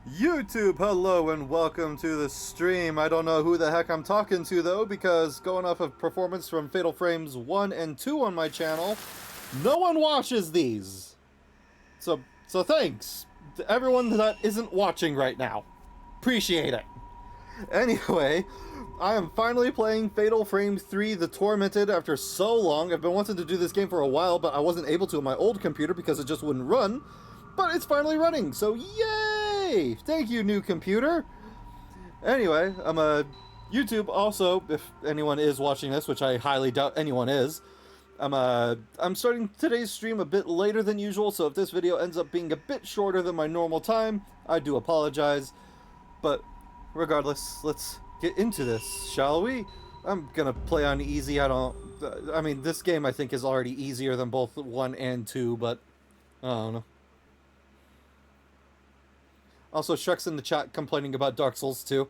YouTube, hello and welcome to the stream. I don't know who the heck I'm talking to though, because going off of performance from Fatal Frames 1 and 2 on my channel, no one watches these. So thanks to everyone that isn't watching right now. Appreciate it. Anyway, I am finally playing Fatal Frame 3 The Tormented after so long. I've been wanting to do this game for a while, but I wasn't able to on my old computer because it just wouldn't run. But it's finally running, so yay! Thank you, new computer! Anyway, I'm a YouTube also, if anyone is watching this, which I highly doubt anyone is. I'm starting today's stream a bit later than usual, so if this video ends up being a bit shorter than my normal time, I do apologize. But regardless, let's get into this, shall we? I'm gonna play on easy. I mean, this game I think is already easier than both 1 and 2, but I don't know. Also, Shrek's in the chat complaining about Dark Souls 2.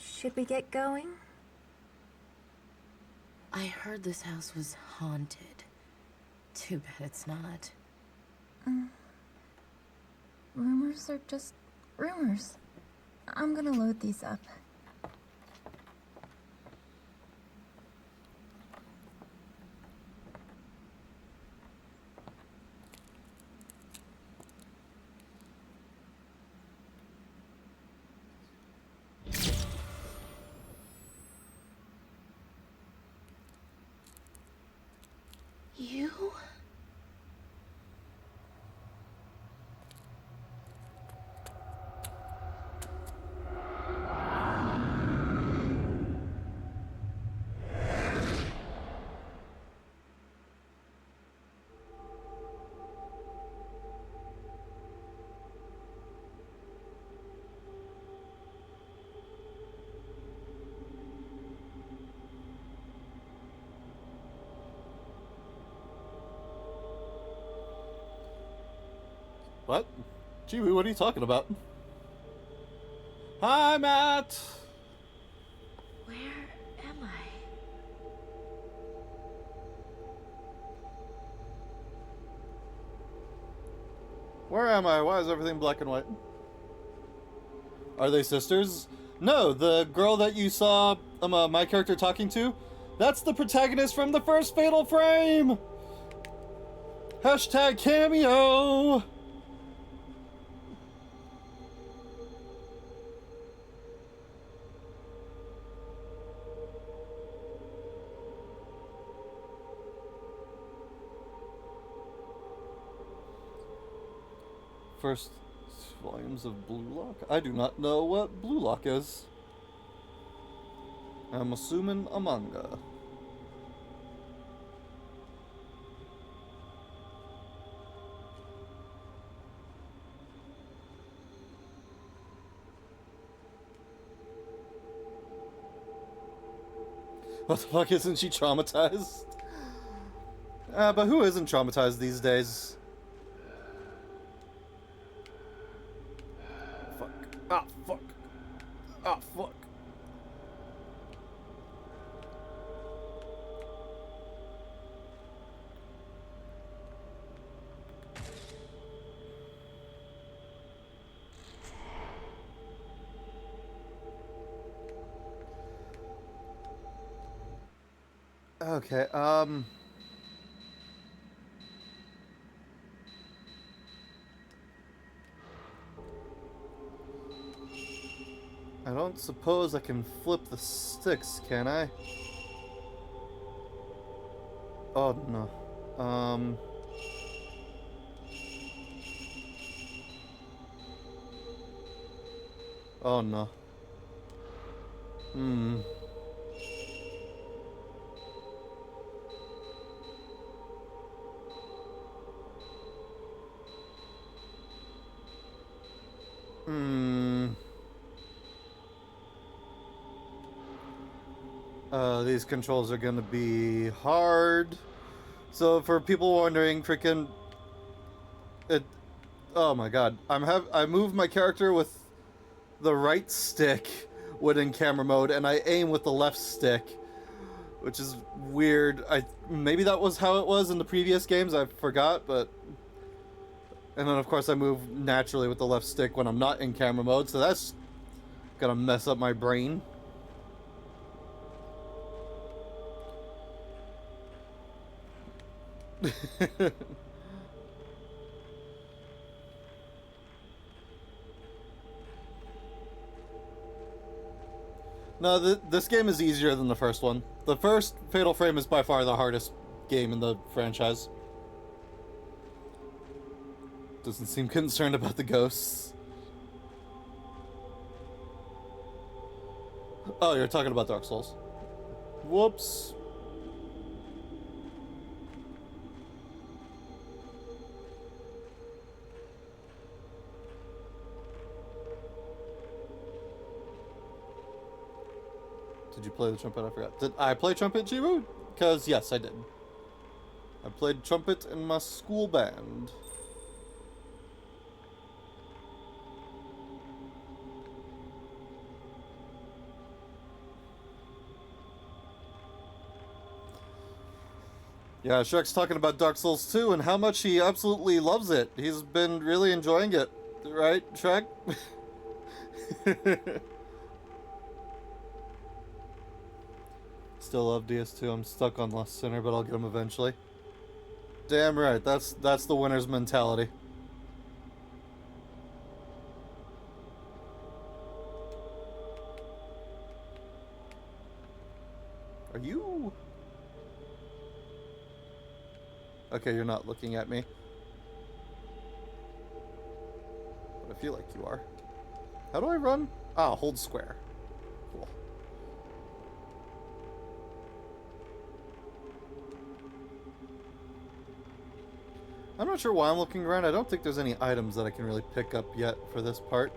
Should we get going? I heard this house was haunted. Too bad it's not. Rumors are just rumors. I'm gonna load these up. You? What? Chiwi, what are you talking about? Hi, Matt! Where am I? Where am I? Why is everything black and white? Are they sisters? No, the girl that you saw my character talking to, that's the protagonist from the first Fatal Frame! Hashtag cameo! First volumes of Blue Lock? I do not know what Blue Lock is. I'm assuming a manga. What the fuck, isn't she traumatized? But who isn't traumatized these days? Fuck. Ah, fuck. Ah, fuck. Okay, I don't suppose I can flip the sticks, can I? Oh, no. Oh, no. Hmm. Hmm. These controls are gonna be hard. So for people wondering, freaking it. Oh my god, I move my character with the right stick when in camera mode, and I aim with the left stick, which is weird. Maybe that was how it was in the previous games. I forgot, but. And then of course I move naturally with the left stick when I'm not in camera mode, so that's gonna mess up my brain. No, this game is easier than the first one. The first Fatal Frame is by far the hardest game in the franchise. Doesn't seem concerned about the ghosts. Oh, you're talking about Dark Souls. Whoops. Did you play the trumpet? I forgot. Did I play trumpet, Chibu? Because, yes, I did. I played trumpet in my school band. Yeah, Shrek's talking about Dark Souls 2 and how much he absolutely loves it. He's been really enjoying it. Right, Shrek? Still love DS2. I'm stuck on Lost Sinner, but I'll get him eventually. Damn right. That's the winner's mentality. Are you... Okay, you're not looking at me. But I feel like you are. How do I run? Ah, hold square. Cool. I'm not sure why I'm looking around. I don't think there's any items that I can really pick up yet for this part.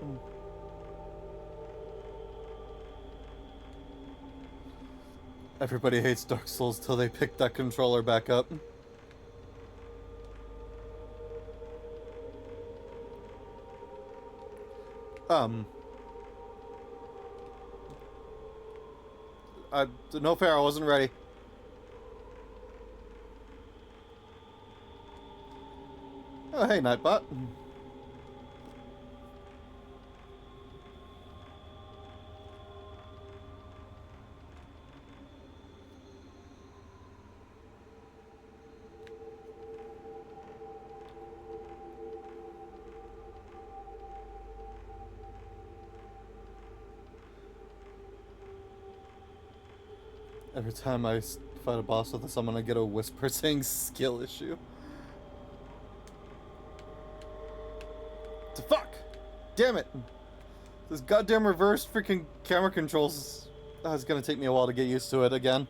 Everybody hates Dark Souls till they pick that controller back up. No fair, I wasn't ready. Oh, hey, Nightbot. Every time I fight a boss with this, I'm gonna get a whisper saying skill issue. Fuck! Damn it! This goddamn reverse freaking camera controls. Oh, it's gonna take me a while to get used to it again.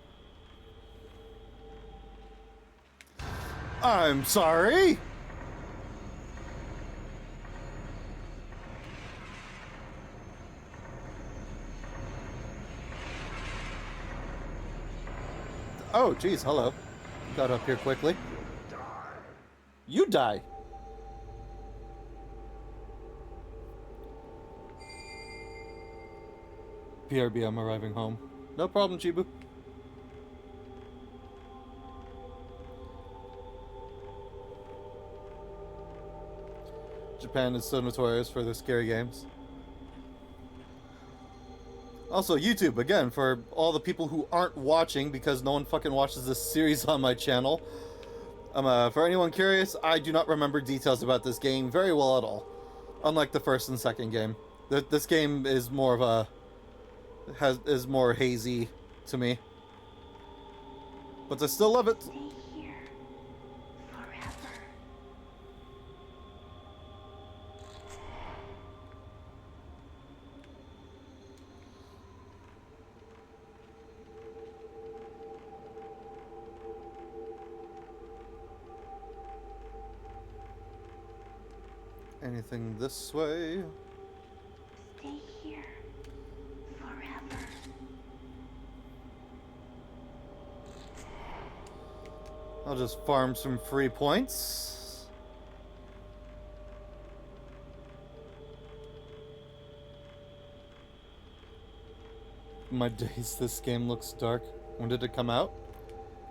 I'm sorry! Oh, geez, hello. Got up here quickly. You die! PRB, I'm arriving home. No problem, Chibu. Japan is so notorious for their scary games. Also, YouTube, again, for all the people who aren't watching, because no one fucking watches this series on my channel. For anyone curious, I do not remember details about this game very well at all. Unlike the first and second game. This game is more of a... is more hazy to me. But I still love it. Stay here forever. Anything this way? Stay here forever. I'll just farm some free points. My days, this game looks dark. When did it come out?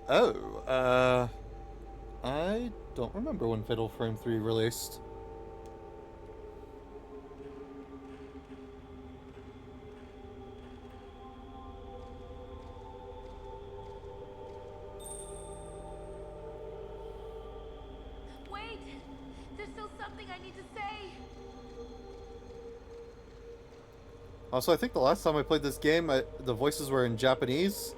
Oh, I don't remember when Fatal Frame 3 released. Wait! There's still something I need to say! Also, I think the last time I played this game, the voices were in Japanese.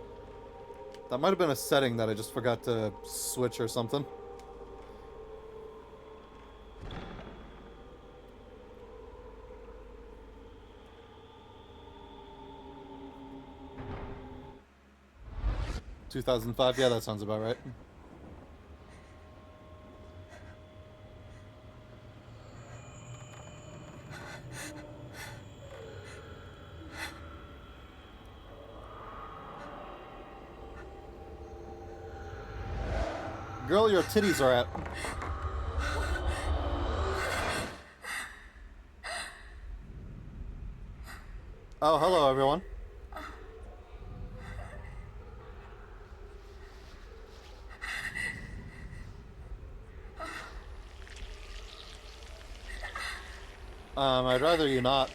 That might have been a setting that I just forgot to switch or something. $2005, yeah, that sounds about right. Girl, your titties are out. Oh, hello, everyone. I'd rather you not.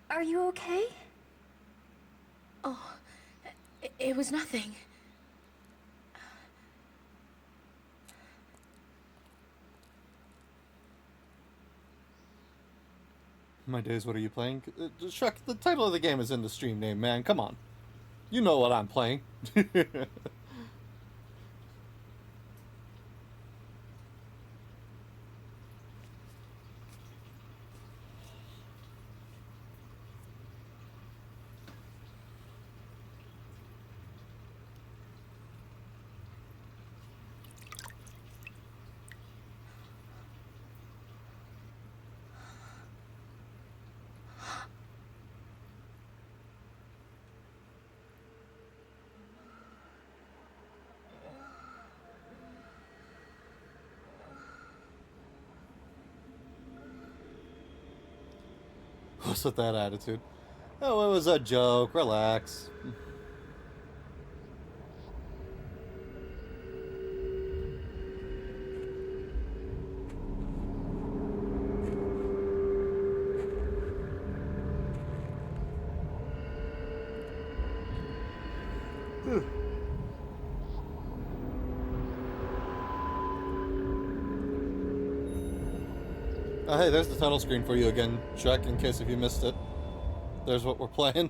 Are you okay? Oh, it was nothing. My days, what are you playing? Shrek, the title of the game is in the stream name, man. Come on. You know what I'm playing. What's with that attitude? Oh, it was a joke. Relax. Oh, hey, there's the title screen for you again, Chuck, in case if you missed it. There's what we're playing.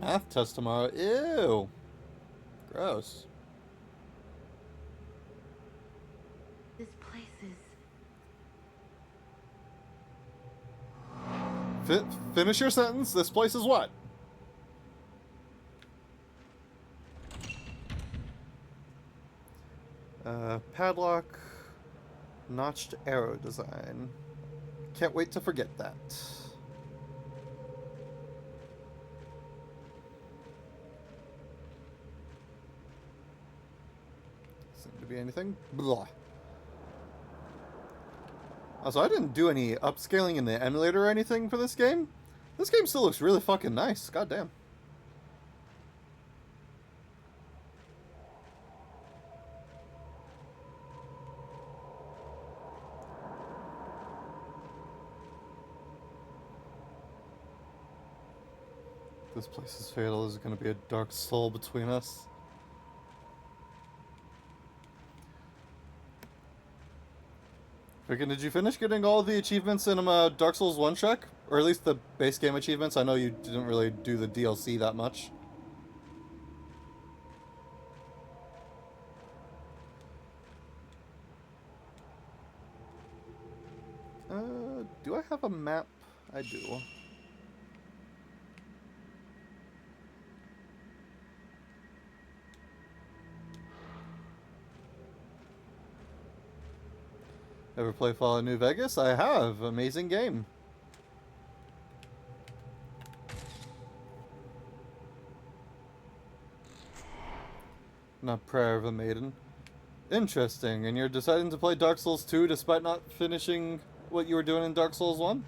Math test tomorrow. Ew. Gross. This place is... Finish your sentence. This place is what? Padlock. Notched arrow design. Can't wait to forget that. Seem to be anything. Blah. Also, I didn't do any upscaling in the emulator or anything for this game. This game still looks really fucking nice. God damn. This place is fatal. There's gonna be a dark soul between us. Freaking, did you finish getting all the achievements in Dark Souls 1 check? Or at least the base game achievements? I know you didn't really do the DLC that much. Do I have a map? I do. Ever play Fallout New Vegas? I have. Amazing game. Not Prayer of a Maiden. Interesting. And you're deciding to play Dark Souls 2 despite not finishing what you were doing in Dark Souls 1?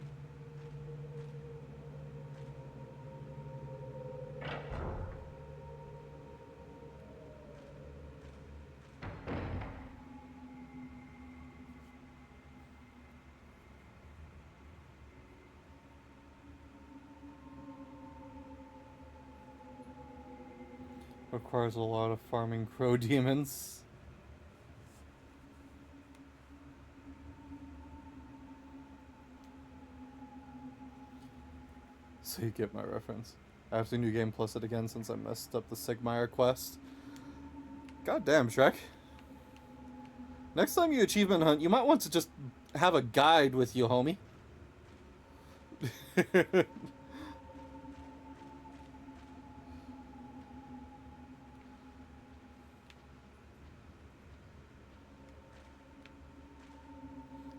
Requires a lot of farming crow demons. So you get my reference. I have to New Game Plus it again since I messed up the Sigmire quest. God damn, Shrek. Next time you achievement hunt, you might want to just have a guide with you, homie.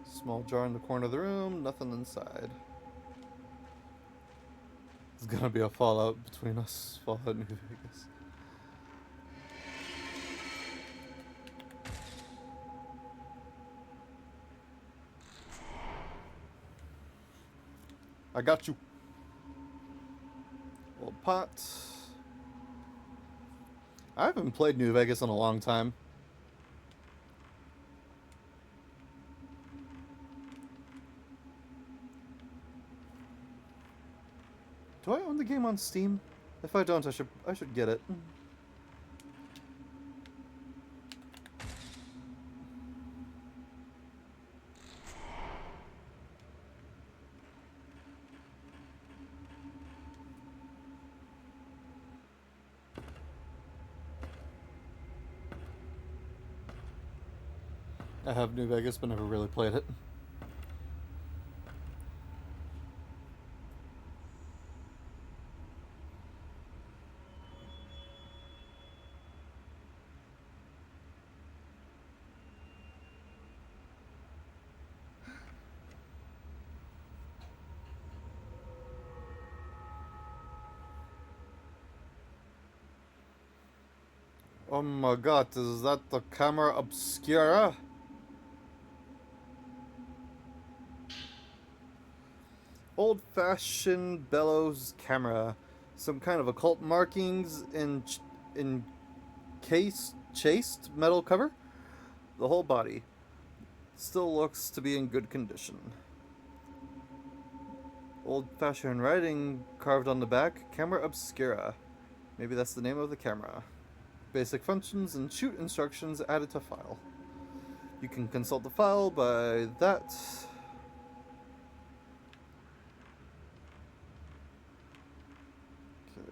Small jar in the corner of the room, nothing inside. There's gonna be a fallout between us, Fallout New Vegas. I got you. Old pot. I haven't played New Vegas in a long time. Do I own the game on Steam? If I don't, I should get it. I have New Vegas, but never really played it. Oh my god, is that the camera obscura? Old-fashioned bellows camera. Some kind of occult markings in chased metal cover. The whole body still looks to be in good condition. Old-fashioned writing carved on the back. Camera obscura. Maybe that's the name of the camera. Basic functions and shoot instructions added to file. You can consult the file by that. Okay.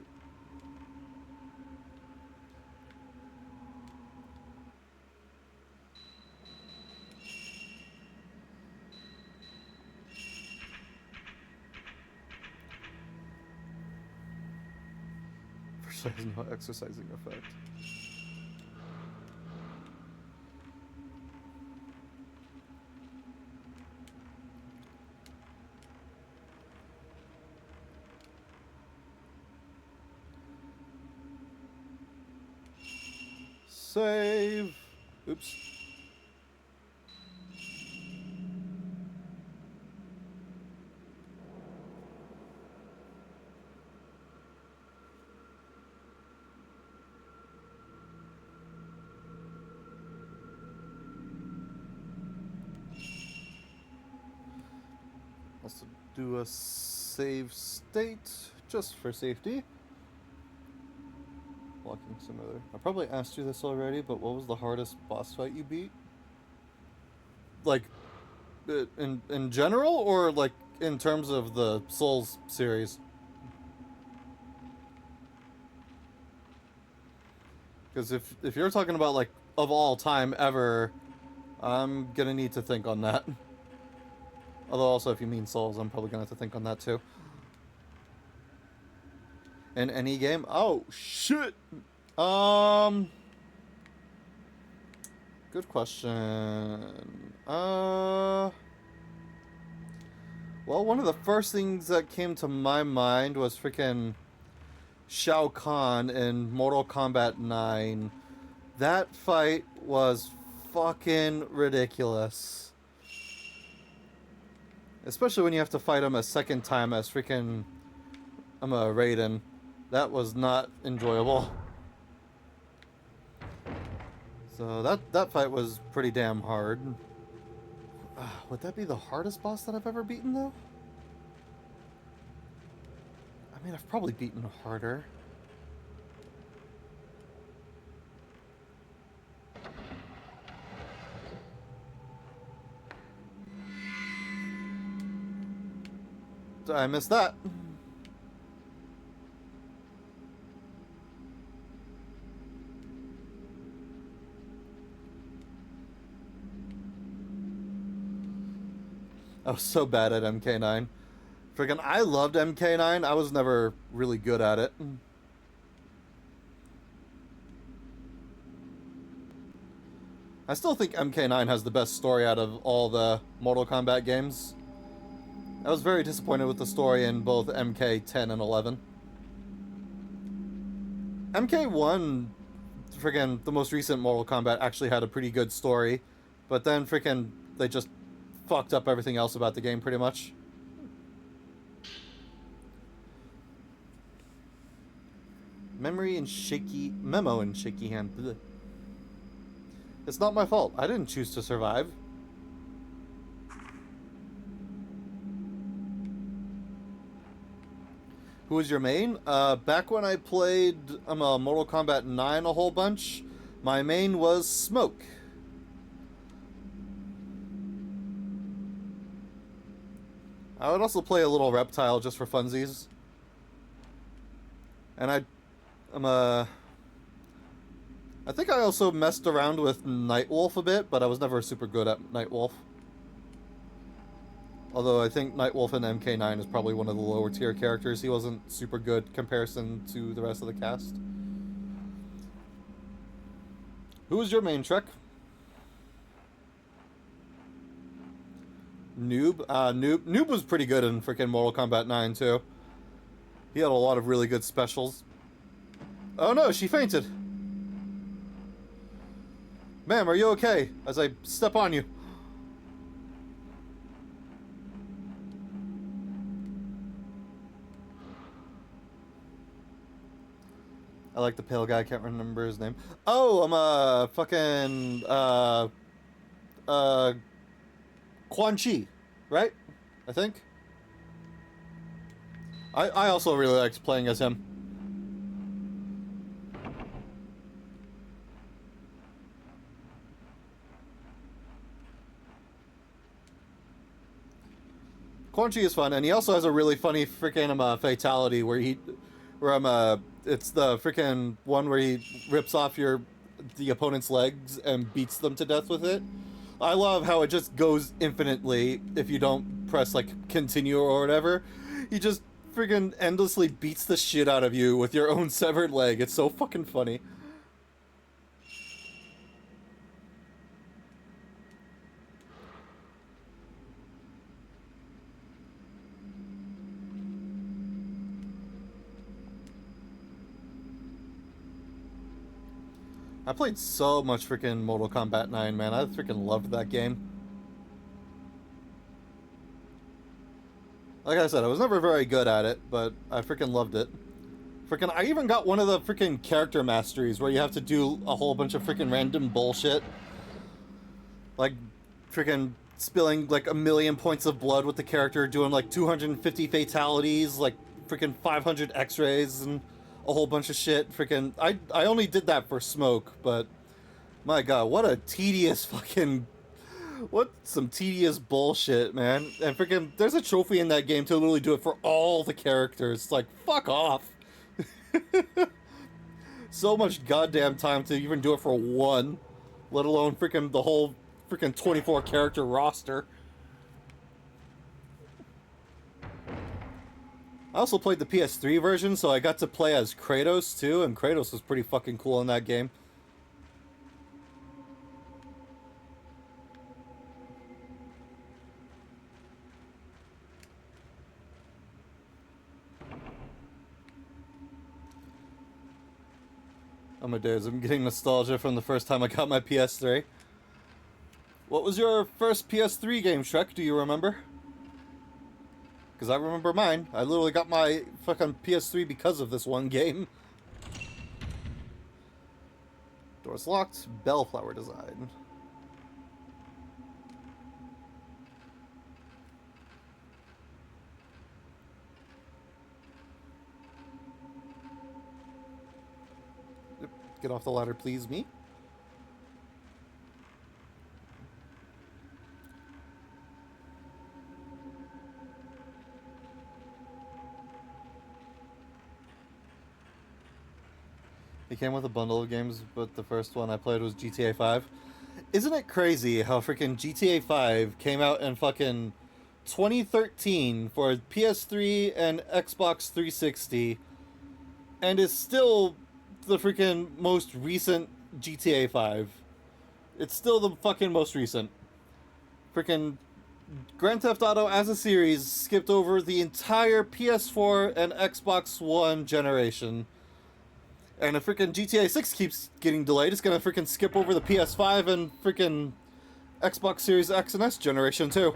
First, has no exercising effect. Save. Oops. Let's do a save state just for safety. Walking Simulator. I probably asked you this already, but what was the hardest boss fight you beat? Like, in general, or like in terms of the Souls series? Because if you're talking about like of all time ever, I'm gonna need to think on that. Although also if you mean Souls, I'm probably gonna have to think on that too. In any game? Oh shit. Good question. Well, one of the first things that came to my mind was freaking Shao Kahn in Mortal Kombat 9. That fight was fucking ridiculous. Especially when you have to fight him a second time as freaking Raiden. That was not enjoyable. So that fight was pretty damn hard. Would that be the hardest boss that I've ever beaten, though? I mean, I've probably beaten harder. I missed that. I was so bad at MK9. Friggin' I loved MK9. I was never really good at it. I still think MK9 has the best story out of all the Mortal Kombat games. I was very disappointed with the story in both MK10 and 11. MK1, friggin' the most recent Mortal Kombat actually had a pretty good story, but then friggin' they just fucked up everything else about the game pretty much. Memo in shaky hand. Blech. It's not my fault. I didn't choose to survive. Who was your main? Back when I played Mortal Kombat 9 a whole bunch, my main was Smoke. I would also play a little Reptile just for funsies. And I think I also messed around with Nightwolf a bit, but I was never super good at Nightwolf. Although I think Nightwolf in MK9 is probably one of the lower tier characters. He wasn't super good comparison to the rest of the cast. Who was your main, Trek? Noob? Noob was pretty good in freaking Mortal Kombat 9 too. He had a lot of really good specials. Oh no, she fainted. Ma'am, are you okay? As I step on you. I like the pale guy, I can't remember his name. Oh, I'm fucking Quan Chi, right? I think. I also really liked playing as him. Quan Chi is fun, and he also has a really funny freaking fatality where it's the freaking one where he rips off the opponent's legs and beats them to death with it. I love how it just goes infinitely if you don't press like continue or whatever. He just freaking endlessly beats the shit out of you with your own severed leg. It's so fucking funny. I played so much freaking Mortal Kombat 9, man. I freaking loved that game. Like I said, I was never very good at it, but I freaking loved it. Freaking, I even got one of the freaking character masteries where you have to do a whole bunch of freaking random bullshit. Like, freaking spilling like 1,000,000 points of blood with the character, doing like 250 fatalities, like freaking 500 x-rays, and a whole bunch of shit. Freaking, I only did that for smoke, but my god, what a tedious fucking... What some tedious bullshit, man. And freaking, there's a trophy in that game to literally do it for all the characters. It's like, fuck off. So much goddamn time to even do it for one, let alone freaking the whole freaking 24 character roster. I also played the PS3 version, so I got to play as Kratos too, and Kratos was pretty fucking cool in that game. Oh my days, I'm getting nostalgia from the first time I got my PS3. What was your first PS3 game, Shrek? Do you remember? Because I remember mine. I literally got my fucking PS3 because of this one game. Doors locked. Bellflower design. Get off the ladder, please, me. It came with a bundle of games, but the first one I played was GTA 5. Isn't it crazy how freaking GTA 5 came out in fucking 2013 for PS3 and Xbox 360 and is still the freaking most recent GTA 5. It's still the fucking most recent. Freaking Grand Theft Auto as a series skipped over the entire PS4 and Xbox One generation. And if freaking GTA 6 keeps getting delayed, it's gonna freaking skip over the PS5 and freaking Xbox Series X and S generation too.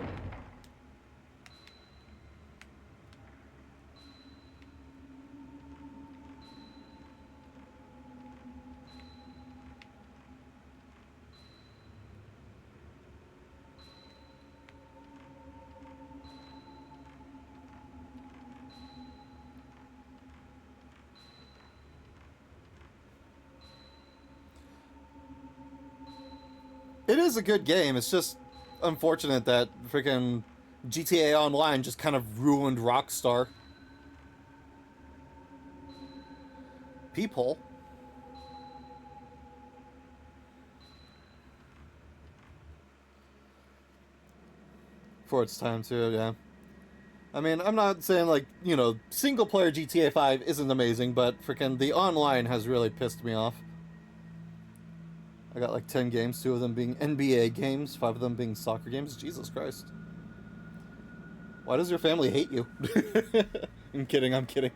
It is a good game. It's just unfortunate that freaking GTA Online just kind of ruined Rockstar. Peephole. For its time too, yeah. I mean, I'm not saying like, you know, single player GTA 5 isn't amazing, but freaking the online has really pissed me off. I got like 10 games, 2 of them being NBA games, 5 of them being soccer games. Jesus Christ. Why does your family hate you? I'm kidding, I'm kidding.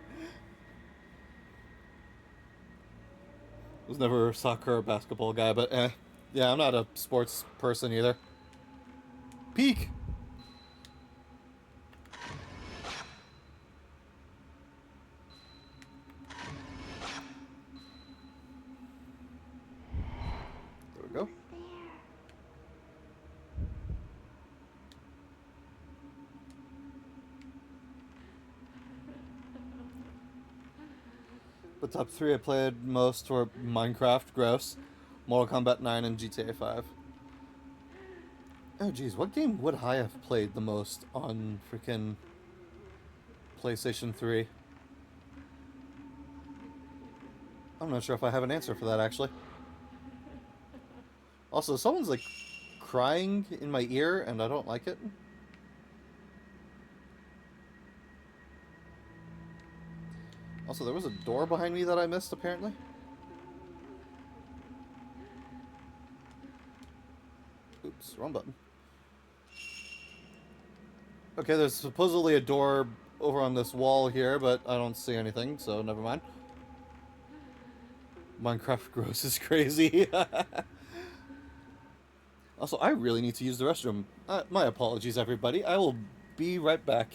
Was never a soccer or basketball guy, but yeah, I'm not a sports person either. Peek! There we go. The top 3 I played most were Minecraft, gross, Mortal Kombat 9, and GTA 5. Oh geez, what game would I have played the most on freaking PlayStation 3? I'm not sure if I have an answer for that, actually. Also, someone's like crying in my ear, and I don't like it. Also, there was a door behind me that I missed, apparently. Oops, wrong button. Okay, there's supposedly a door over on this wall here, but I don't see anything, so never mind. Minecraft gross is crazy. Also, I really need to use the restroom. My apologies, everybody. I will be right back.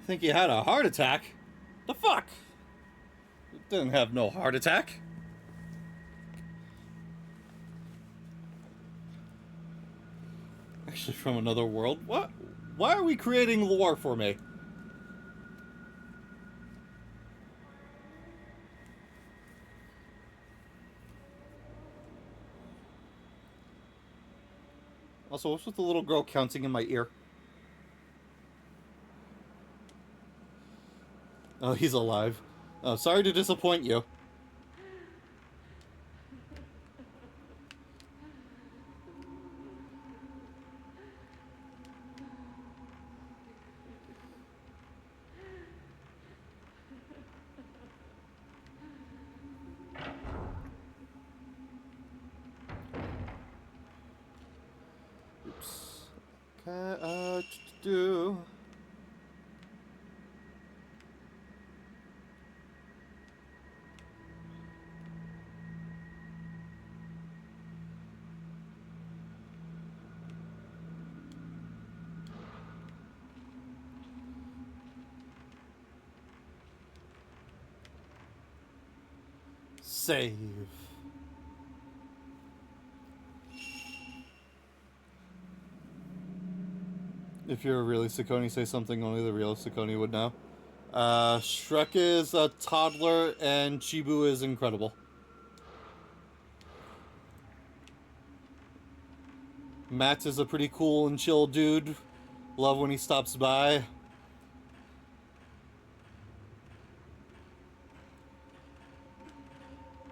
Think you had a heart attack? The fuck? You didn't have no heart attack. Actually, from another world? What? Why are we creating lore for me? Also, what's with the little girl counting in my ear? Oh, he's alive. Oh, sorry to disappoint you. Okay, do. Save. If you're a really Cikoni, say something only the real Cikoni would know. Shrek is a toddler and Chibu is incredible. Matt is a pretty cool and chill dude. Love when he stops by.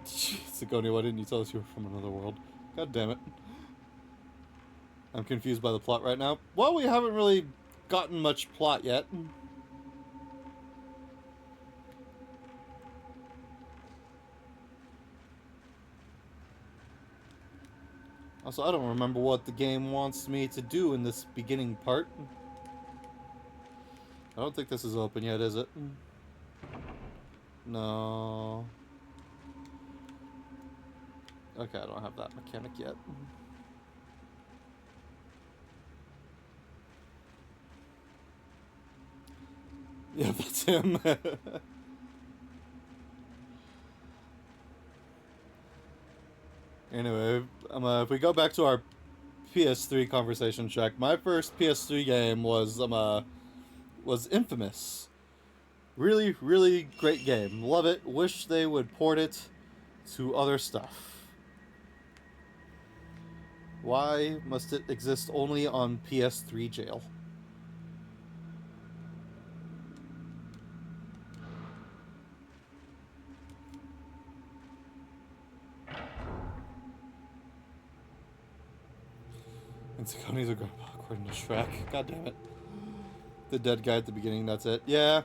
Cikoni, why didn't you tell us you were from another world? God damn it. I'm confused by the plot right now. Well, we haven't really gotten much plot yet. Also, I don't remember what the game wants me to do in this beginning part. I don't think this is open yet, is it? No. Okay, I don't have that mechanic yet. Yeah, that's him. Anyway, if we go back to our PS3 conversation check, my first PS3 game was Infamous. Really, really great game. Love it. Wish they would port it to other stuff. Why must it exist only on PS3 jail? And Cikoni's a grandpa according to Shrek. God damn it. The dead guy at the beginning, that's it. Yeah.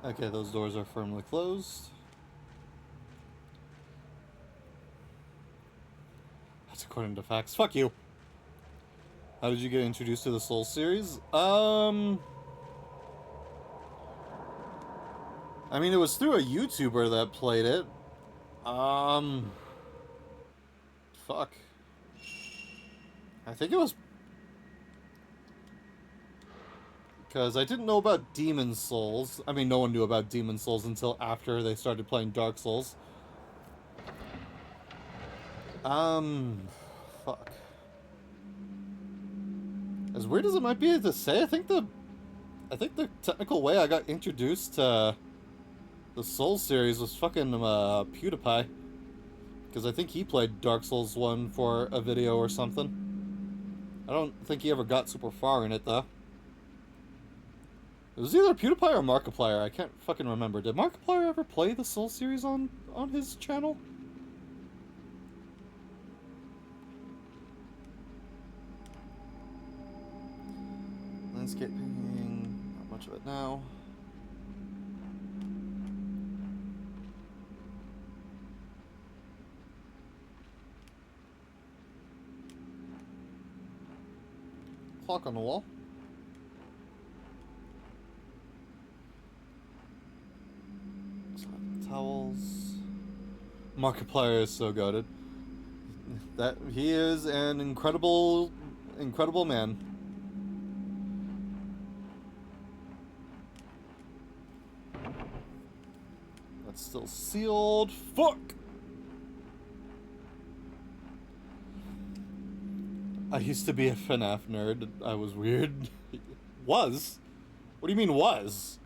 Okay, those doors are firmly closed. That's according to facts. Fuck you. How did you get introduced to the Soul series? I mean, it was through a YouTuber that played it. Fuck. I think it was because I didn't know about Demon Souls. I mean, no one knew about Demon Souls until after they started playing Dark Souls. Fuck. As weird as it might be to say, I think the technical way I got introduced to the Souls series was fucking PewDiePie. Because I think he played Dark Souls 1 for a video or something. I don't think he ever got super far in it, though. It was either PewDiePie or Markiplier. I can't fucking remember. Did Markiplier ever play the Soul series on his channel? Landscaping, not much of it now. Clock on the wall. Towels. Markiplier is so goated. That he is an incredible man. That's still sealed. Fuck! I used to be a FNAF nerd. I was weird. Was? What do you mean was?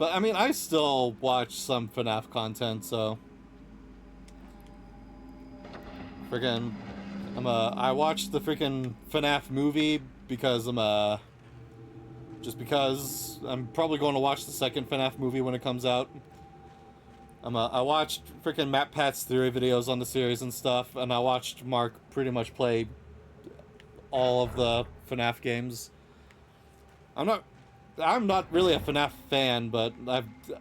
But I mean, I still watch some FNAF content, so freaking I watched the freaking FNAF movie because just because I'm probably going to watch the second FNAF movie when it comes out. I watched freaking Matt Pat's theory videos on the series and stuff, and I watched Mark pretty much play all of the FNAF games. I'm not really a FNAF fan, but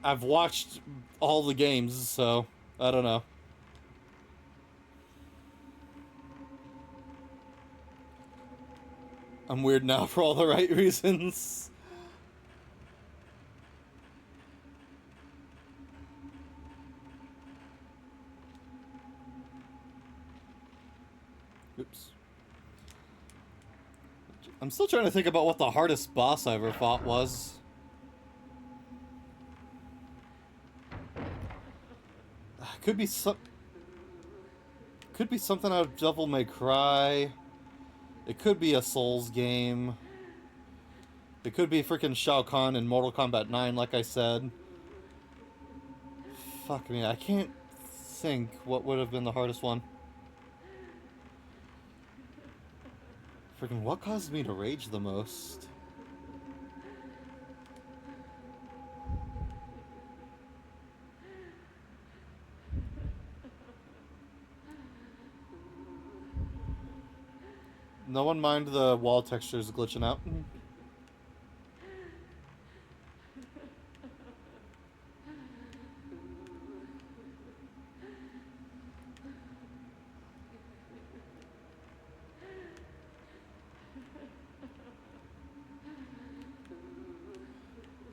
I've watched all the games, so I don't know. I'm weird now for all the right reasons. Oops. I'm still trying to think about what the hardest boss I ever fought was. Could be something out of Devil May Cry. It could be a Souls game. It could be freaking Shao Kahn in Mortal Kombat 9, like I said. Fuck me, I can't think what would have been the hardest one. Freaking, what caused me to rage the most? No one mind the wall textures glitching out.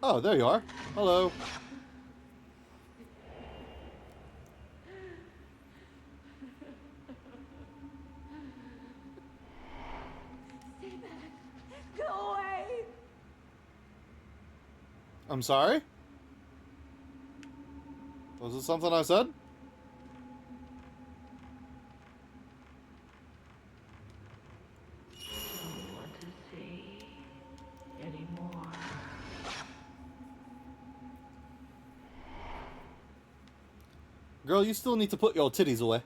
Oh, there you are. Hello. Stay back. Go away. I'm sorry? Was it something I said? Don't want to see anymore. Girl, you still need to put your titties away.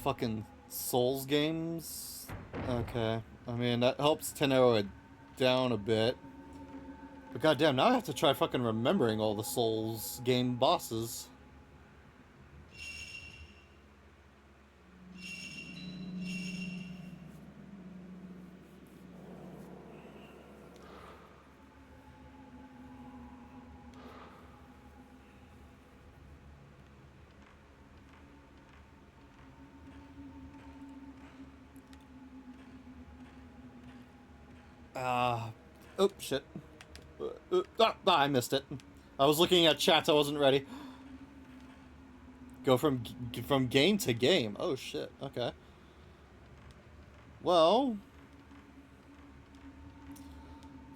Fucking Souls games? Okay. I mean, that helps to narrow it down a bit. But goddamn, now I have to try fucking remembering all the Souls game bosses. Oh, shit. I missed it. I was looking at chat, I wasn't ready. Go from game to game. Oh, shit. Okay. Well,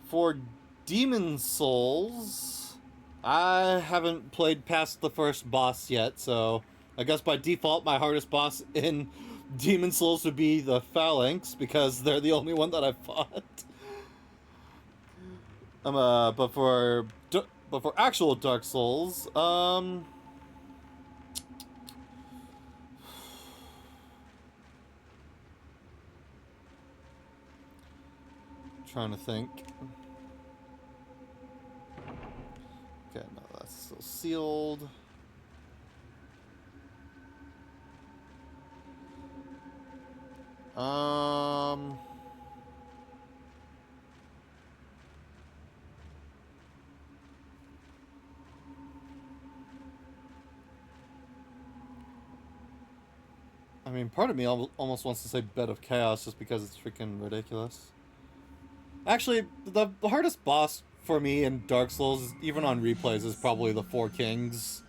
for Demon Souls, I haven't played past the first boss yet, so I guess by default my hardest boss in Demon Souls would be the Phalanx, because they're the only one that I've fought. But for actual Dark Souls, trying to think. Okay, no, that's still sealed. I mean, part of me almost wants to say Bed of Chaos just because it's freaking ridiculous. Actually, the hardest boss for me in Dark Souls, even on replays, is probably the Four Kings.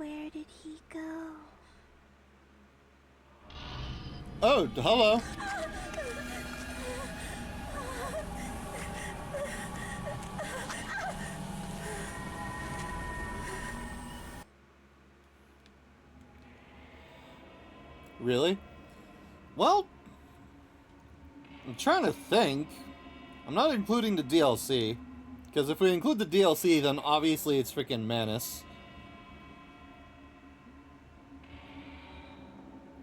Where did he go? Oh, hello. Really? Well, I'm trying to think. I'm not including the DLC. Because if we include the DLC, then obviously it's freaking Manus.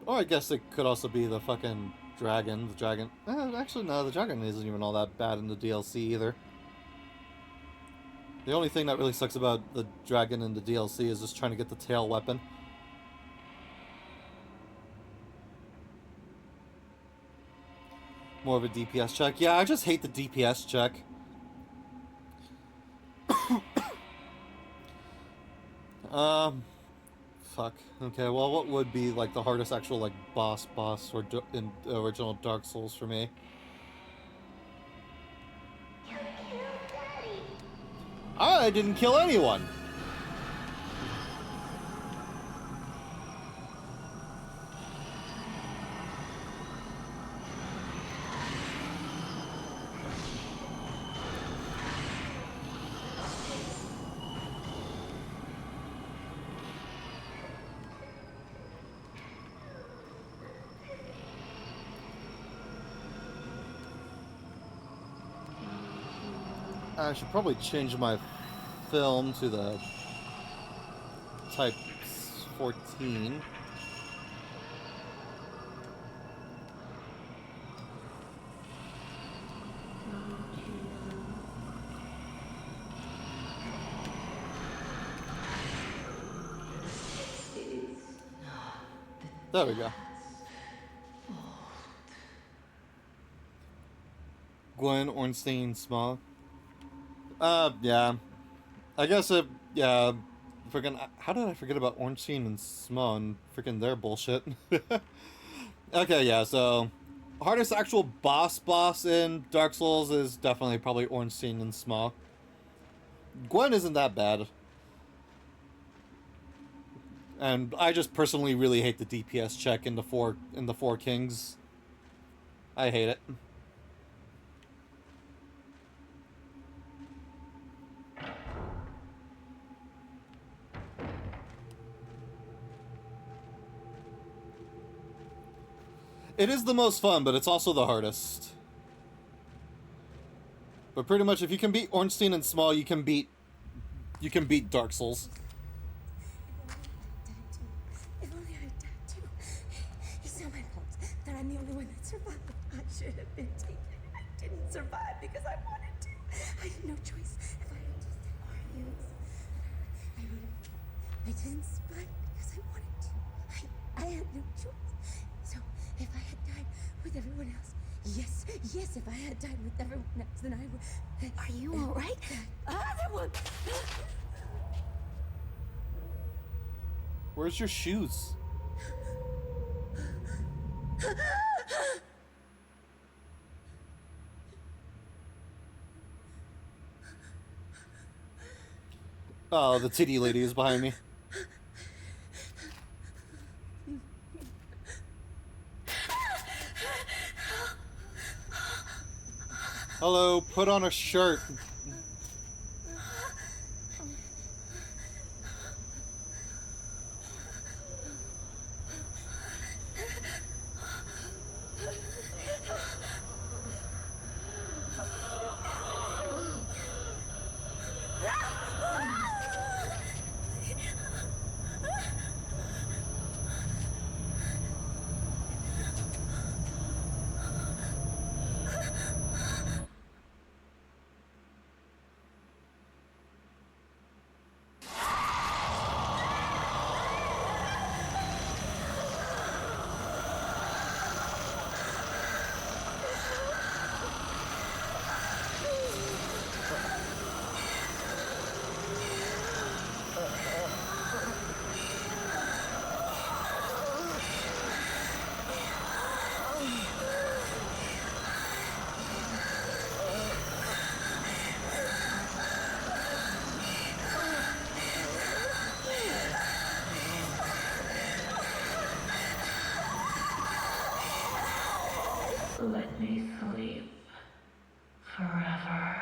Or I guess it could also be the fucking dragon. The dragon... actually, no, the dragon isn't even all that bad in the DLC either. The only thing that really sucks about the dragon in the DLC is just trying to get the tail weapon. More of a DPS check. Yeah, I just hate the DPS check. Fuck. Okay, well, what would be, like, the hardest actual, like, boss or in the original Dark Souls for me? You killed Daddy. I didn't kill anyone! I should probably change my film to the Type 14. There we go. Gwen Ornstein Small. Yeah. I guess yeah. Freaking, how did I forget about Ornstein and Small and freaking their bullshit? Okay, yeah, so hardest actual boss in Dark Souls is definitely probably Ornstein and Small. Gwen isn't that bad. And I just personally really hate the DPS check in the Four Kings. I hate it. It is the most fun, but it's also the hardest. But pretty much, if you can beat Ornstein and Small, you can beat Dark Souls. If only I died too. It's not my fault that I'm the only one that survived. I should have been taken. I didn't survive because I wanted to. I had no choice. If I had just arguments, I would have. I didn't survive because I wanted to. I had no choice. So if I had died with everyone else, yes, if I had died with everyone else, then I would. Are you all right? Other one. Where's your shoes? Oh, the titty lady is behind me. Hello, put on a shirt. let me sleep forever.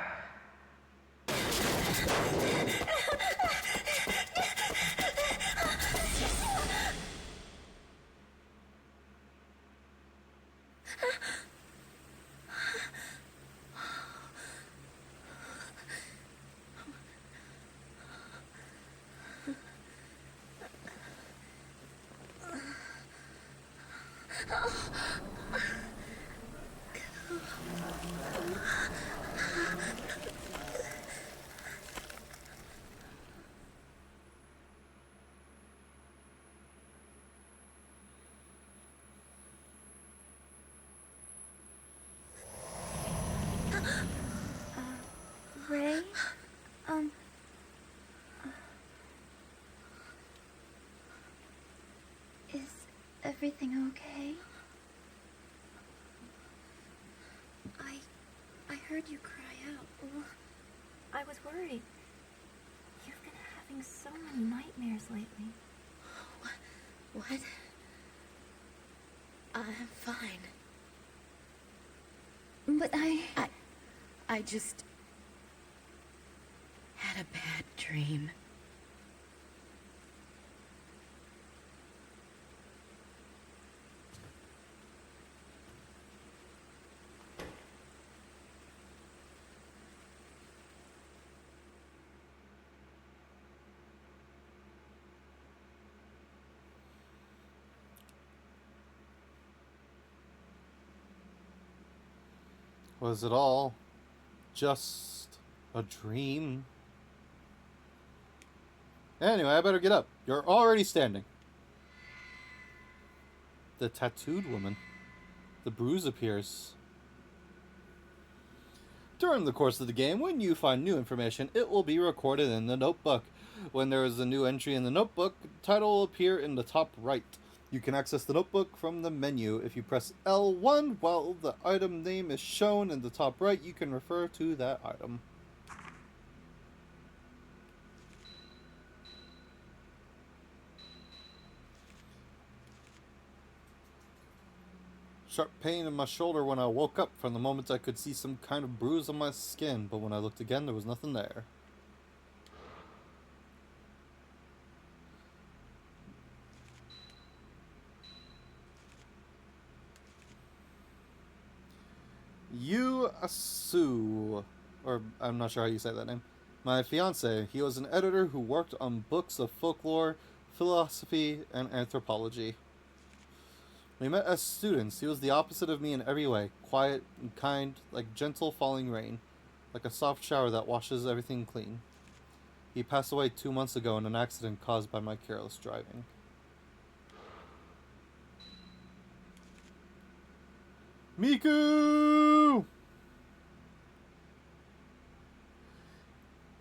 Ray? Is everything okay? I heard you cry out. Well, I was worried. You've been having so many nightmares lately. What? I'm fine. But I just had a bad dream. Was it all just a dream? Anyway, I better get up. You're already standing. The tattooed woman. The bruise appears. During the course of the game, when you find new information, it will be recorded in the notebook. When there is a new entry in the notebook, the title will appear in the top right. You can access the notebook from the menu. If you press L1 while the item name is shown in the top right, you can refer to that item. Sharp pain in my shoulder when I woke up. From the moment I could see some kind of bruise on my skin, but when I looked again, there was nothing there. Yu Asu, or I'm not sure how you say that name. My fiance. He was an editor who worked on books of folklore, philosophy, and anthropology. We met as students. He was the opposite of me in every way. Quiet and kind, like gentle falling rain. Like a soft shower that washes everything clean. He passed away 2 months ago in an accident caused by my careless driving. Miku!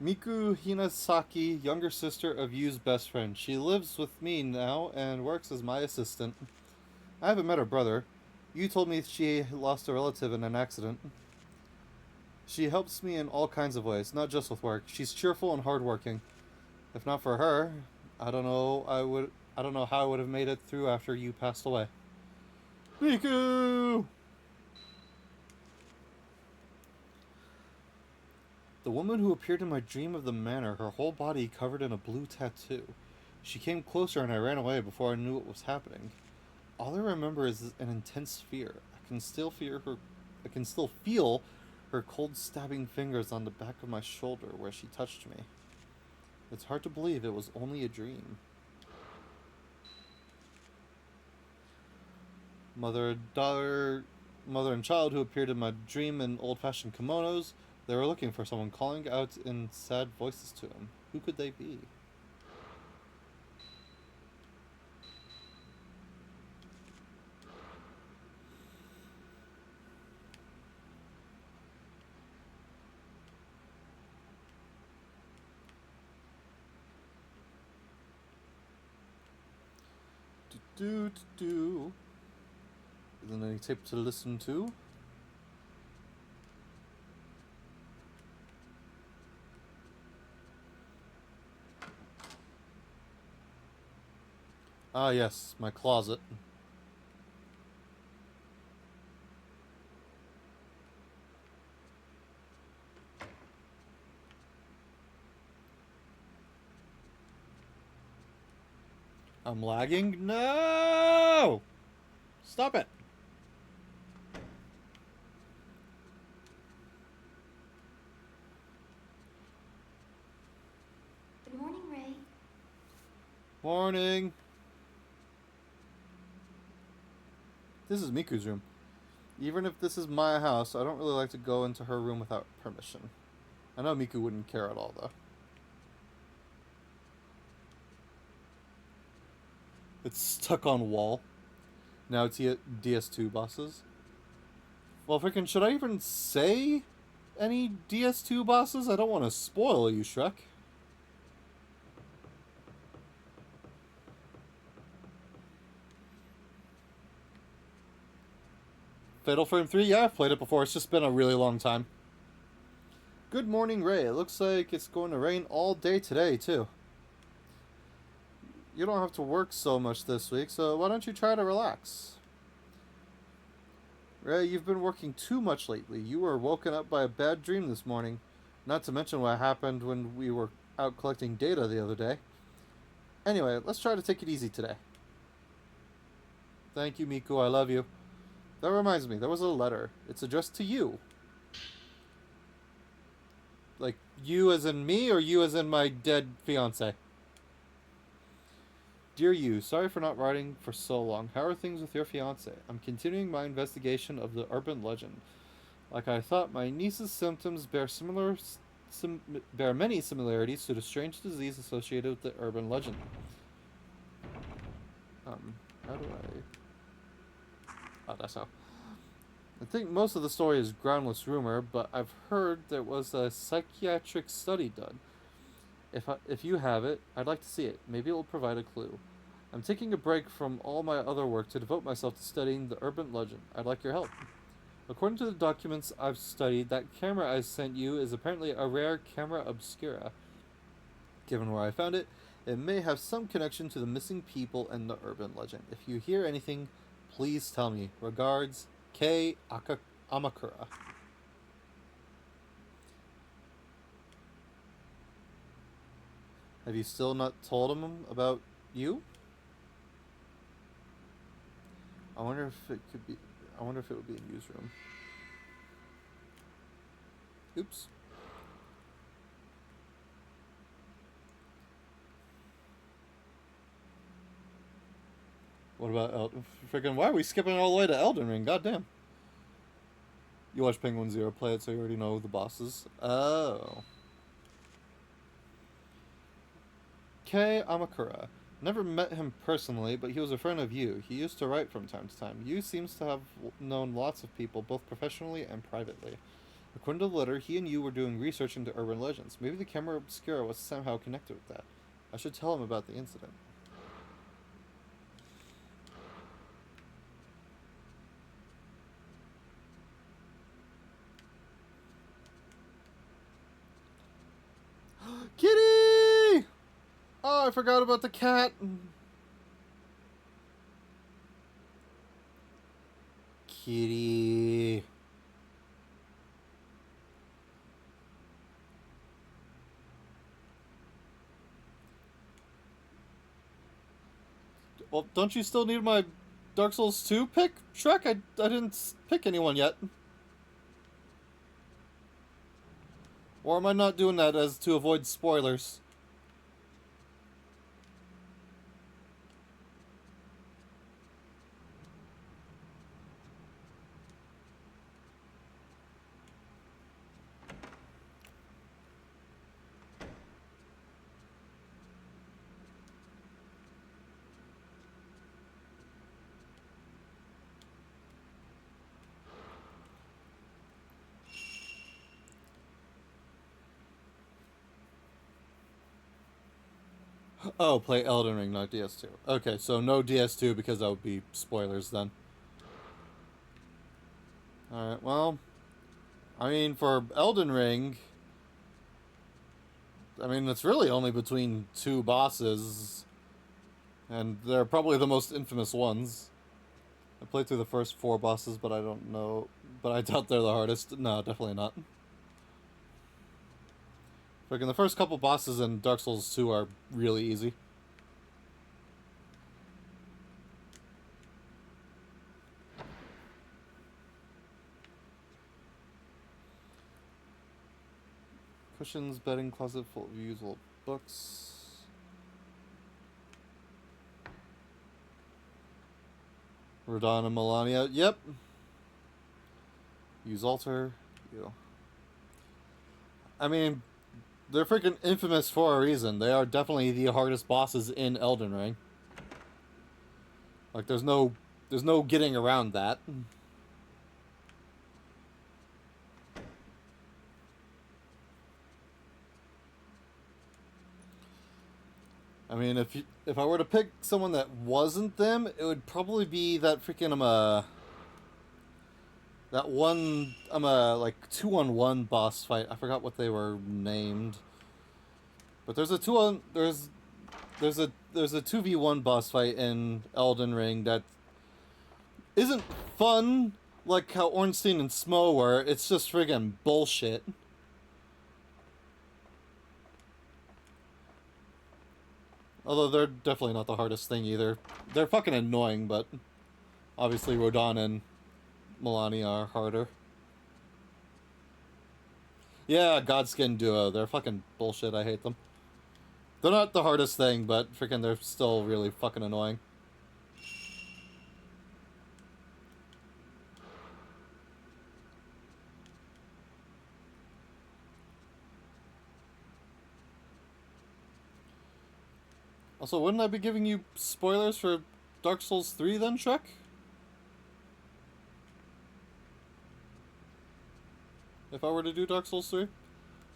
Miku Hinasaki, younger sister of Yu's best friend. She lives with me now and works as my assistant. I haven't met her brother. Yu told me she lost a relative in an accident. She helps me in all kinds of ways, not just with work. She's cheerful and hardworking. If not for her, I don't know how I would have made it through after Yu passed away. Miku! The woman who appeared in my dream of the manor, her whole body covered in a blue tattoo. She came closer and I ran away before I knew what was happening. All I remember is an intense fear. I can still feel her cold stabbing fingers on the back of my shoulder where she touched me. It's hard to believe it was only a dream. Mother and child who appeared in my dream in old-fashioned kimonos. They were looking for someone, calling out in sad voices to him. Who could they be? Do. Isn't any tape to listen to? Ah, yes, my closet. I'm lagging? No! Stop it! Good morning, Ray. Morning. This is Miku's room. Even if this is my house, I don't really like to go into her room without permission. I know Miku wouldn't care at all, though. It's stuck on wall. Now it's DS2 bosses. Well, freaking, should I even say any DS2 bosses? I don't want to spoil you, Shrek. Fatal Frame 3? Yeah, I've played it before. It's just been a really long time. Good morning, Ray. It looks like it's going to rain all day today, too. You don't have to work so much this week, so why don't you try to relax? Ray, you've been working too much lately. You were woken up by a bad dream this morning. Not to mention what happened when we were out collecting data the other day. Anyway, let's try to take it easy today. Thank you, Miku. I love you. That reminds me, there was a letter. It's addressed to you. Like, you as in me, or you as in my dead fiancé? Dear you, sorry for not writing for so long. How are things with your fiancé? I'm continuing my investigation of the urban legend. Like I thought, my niece's symptoms bear many similarities to the strange disease associated with the urban legend. How do I... Oh, that's how. I think most of the story is groundless rumor, but I've heard there was a psychiatric study done. If you have it, I'd like to see it. Maybe it will provide a clue. I'm taking a break from all my other work to devote myself to studying the urban legend. I'd like your help. According to the documents I've studied, that camera I sent you is apparently a rare camera obscura. Given where I found it, it may have some connection to the missing people and the urban legend. If you hear anything, please tell me. Regards, Kei Amakura. Have you still not told him about you? I wonder if it could be... I wonder if it would be a newsroom. Oops. What about freaking? Why are we skipping all the way to Elden Ring? Goddamn. You watch Penguin Zero play it, so you already know the bosses. Oh. Kei Amakura. Never met him personally, but he was a friend of you. He used to write from time to time. You seems to have known lots of people, both professionally and privately. According to the letter, he and you were doing research into urban legends. Maybe the camera obscura was somehow connected with that. I should tell him about the incident. Kitty! Oh, I forgot about the cat. Kitty. Well, don't you still need my Dark Souls 2 pick, Shrek? I didn't pick anyone yet. Or am I not doing that as to avoid spoilers? Oh, play Elden Ring, not DS2. Okay, so no DS2 because that would be spoilers then. Alright, well... I mean, for Elden Ring... I mean, it's really only between two bosses. And they're probably the most infamous ones. I played through the first 4 bosses, but I don't know... But I doubt they're the hardest. No, definitely not. Freaking the first couple bosses in Dark Souls 2 are really easy. Cushions, bedding, closet full of usable books. Rodon and Melania. Yep. Use altar. You. I mean, they're freaking infamous for a reason. They are definitely the hardest bosses in Elden Ring. Like, there's no getting around that. I mean, if I were to pick someone that wasn't them, it would probably be that freaking that one like 2-on-1 boss fight. I forgot what they were named. But there's a 2v1 boss fight in Elden Ring that isn't fun like how Ornstein and Smo were. It's just friggin' bullshit. Although they're definitely not the hardest thing either. They're fucking annoying, but obviously Rodon and Melania are harder. Yeah, Godskin Duo. They're fucking bullshit. I hate them. They're not the hardest thing, but freaking they're still really fucking annoying. Also, wouldn't I be giving you spoilers for Dark Souls 3 then, Shrek? If I were to do Dark Souls 3?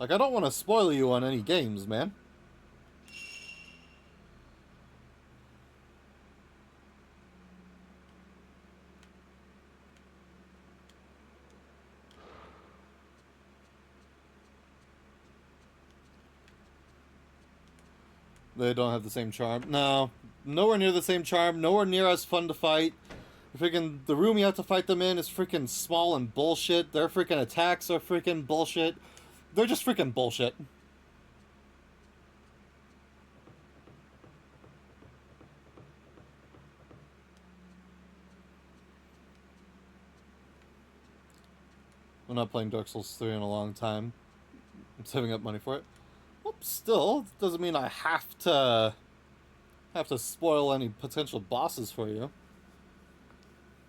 Like, I don't want to spoil you on any games, man. They don't have the same charm. No, nowhere near the same charm. Nowhere near as fun to fight. Freaking the room you have to fight them in is freaking small and bullshit. Their freaking attacks are freaking bullshit. They're just freaking bullshit. I'm not playing Dark Souls 3 in a long time. I'm saving up money for it. Well, still, doesn't mean I have to spoil any potential bosses for you.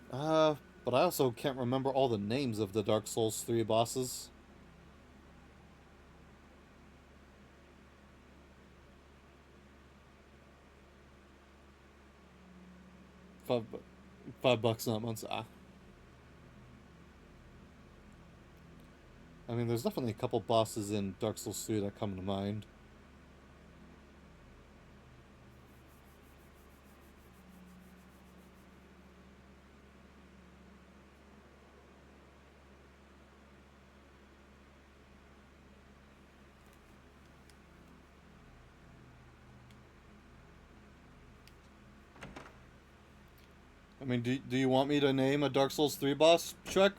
But I also can't remember all the names of the Dark Souls 3 bosses. $5 not months. I mean, there's definitely a couple bosses in Dark Souls 3 that come to mind. I mean, do you want me to name a Dark Souls 3 boss, Shrek?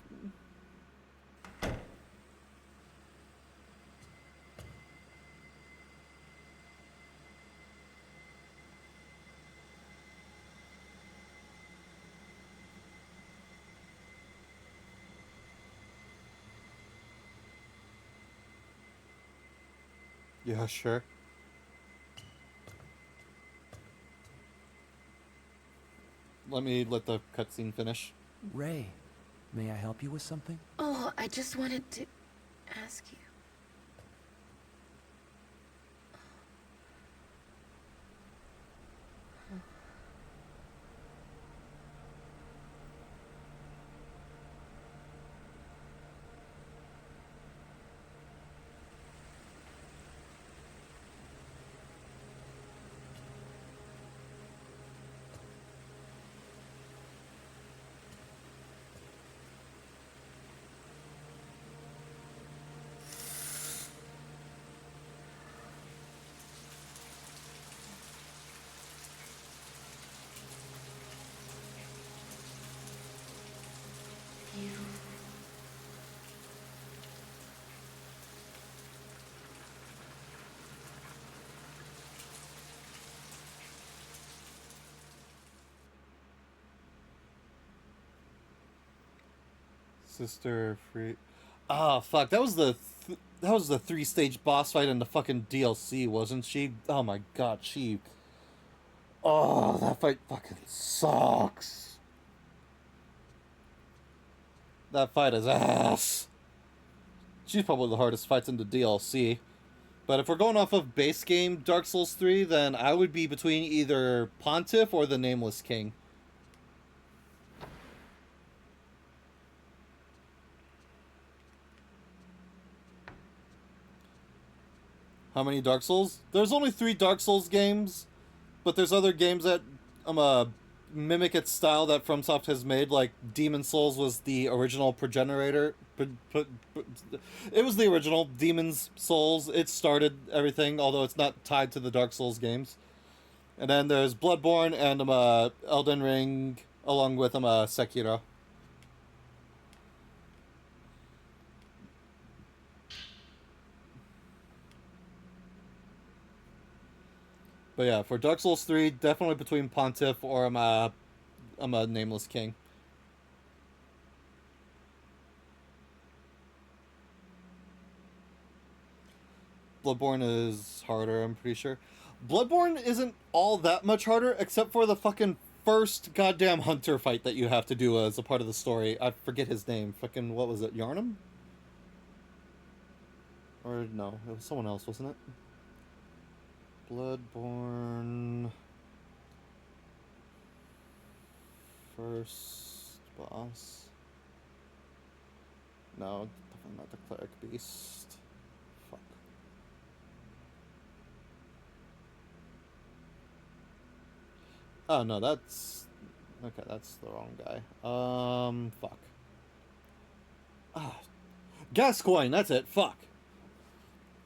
Yeah, sure. Let the cutscene finish. Ray, may I help you with something? Oh, I just wanted to ask you. Sister free. Ah, fuck. That was the That was the 3-stage boss fight in the fucking DLC, wasn't she? Oh my god, she... Oh, that fight fucking sucks. That fight is ass. She's probably the hardest fight in the DLC. But if we're going off of base game Dark Souls 3, then I would be between either Pontiff or the Nameless King. How many Dark Souls? There's only 3 Dark Souls games, but there's other games that mimic its style that FromSoft has made, like Demon Souls was the original progenitor. It was the original Demon's Souls. It started everything, although it's not tied to the Dark Souls games. And then there's Bloodborne and Elden Ring, along with Sekiro. But yeah, for Dark Souls 3, definitely between Pontiff or I'm a Nameless King. Bloodborne is harder, I'm pretty sure. Bloodborne isn't all that much harder, except for the fucking first goddamn hunter fight that you have to do as a part of the story. I forget his name. Fucking, what was it, Yarnum? Or no, it was someone else, wasn't it? Bloodborne... First boss... No, definitely not the Cleric Beast. Fuck. Oh, no, that's... Okay, that's the wrong guy. Fuck. Ah. Gascoigne, that's it, fuck.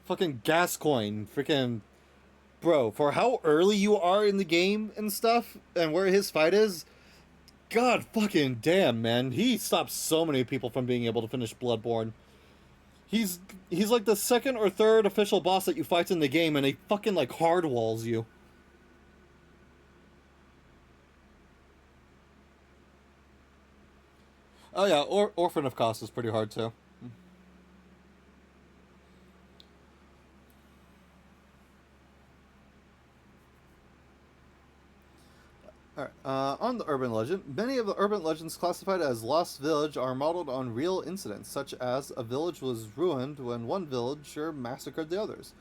Fucking Gascoigne, freaking... Bro, for how early you are in the game and stuff, and where his fight is, god fucking damn, man. He stops so many people from being able to finish Bloodborne. He's like the second or third official boss that you fight in the game, and he fucking, like, hard walls you. Oh yeah, Orphan of Kos is pretty hard too. Alright, on the urban legend, many of the urban legends classified as Lost Village are modeled on real incidents, such as a village was ruined when one villager massacred the others.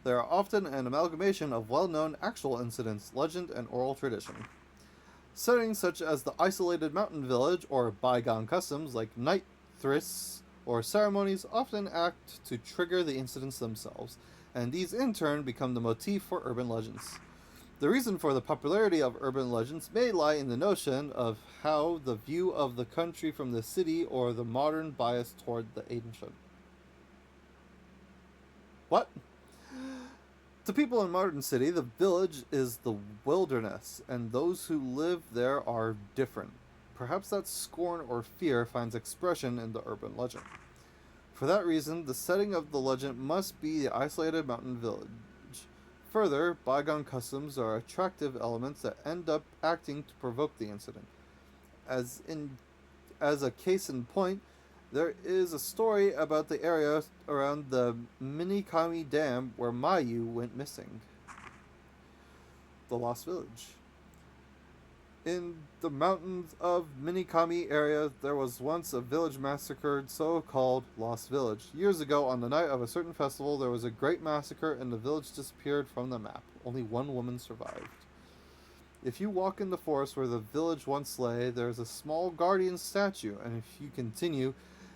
They are often an amalgamation of well-known actual incidents, legend, and oral tradition. Settings such as the isolated mountain village or bygone customs like night thrists or ceremonies often act to trigger the incidents themselves, and these in turn become the motif for urban legends. The reason for the popularity of urban legends may lie in the notion of how the view of the country from the city or the modern bias toward the ancient. What? To people in modern city, the village is the wilderness, and those who live there are different. Perhaps that scorn or fear finds expression in the urban legend. For that reason, the setting of the legend must be the isolated mountain village. Further, bygone customs are attractive elements that end up acting to provoke the incident. As a case in point, there is a story about the area around the Minikami Dam where Mayu went missing. The Lost Village. In the mountains of Minikami area, there was once a village massacred, so-called Lost Village. Years ago, on the night of a certain festival, there was a great massacre and the village disappeared from the map. Only one woman survived. If you walk in the forest where the village once lay, there is a small guardian statue, and if you continue,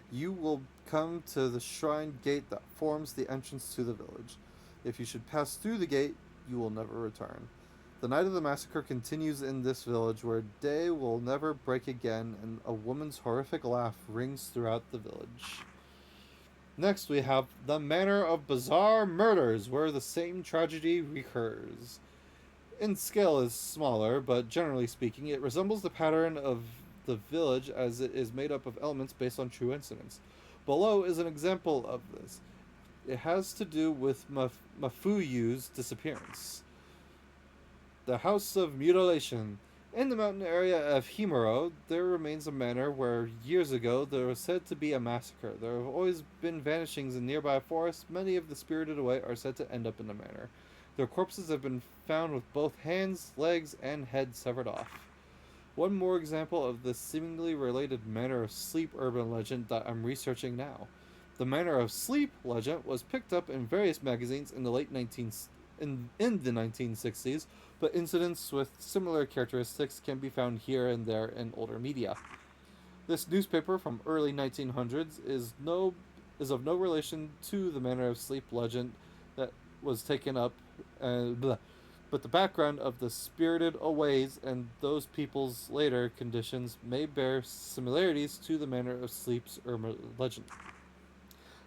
you will come to the shrine gate that forms the entrance to the village. If you should pass through the gate, you will never return. The night of the massacre continues in this village, where day will never break again, and a woman's horrific laugh rings throughout the village. Next, we have the Manor of Bizarre Murders, where the same tragedy recurs. In scale is smaller, but generally speaking, it resembles the pattern of the village as it is made up of elements based on true incidents. Below is an example of this. It has to do with Mafuyu's disappearance. The House of Mutilation. In the mountain area of Himuro, there remains a manor where years ago there was said to be a massacre. There have always been vanishings in nearby forests. Many of the spirited away are said to end up in the manor. Their corpses have been found with both hands, legs, and head severed off. One more example of the seemingly related Manor of Sleep urban legend that I'm researching now. The Manor of Sleep legend was picked up in various magazines in the in the 1960s, but incidents with similar characteristics can be found here and there in older media. This newspaper from early 1900s is of no relation to the Manor of Sleep legend that was taken up, but the background of the spirited aways and those people's later conditions may bear similarities to the Manor of Sleep's urban legend.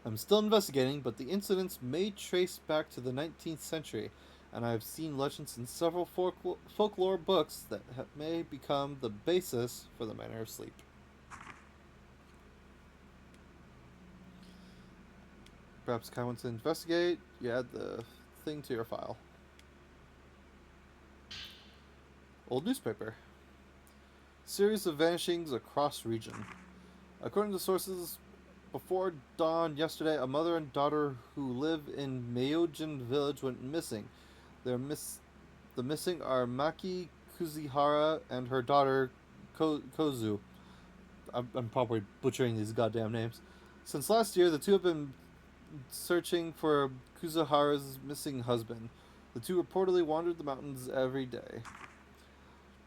I'm still investigating, but the incidents may trace back to the 19th century, and I have seen legends in several folklore books that may become the basis for the Manor of Sleep. Perhaps Kai wants to investigate. You add the thing to your file. Old newspaper. Series of vanishings across region. According to sources, before dawn yesterday, a mother and daughter who live in Meiyojin village went missing. The missing are Maki Kuzihara and her daughter Kozu. I'm probably butchering these goddamn names. Since last year, the two have been searching for Kuzihara's missing husband. The two reportedly wandered the mountains every day.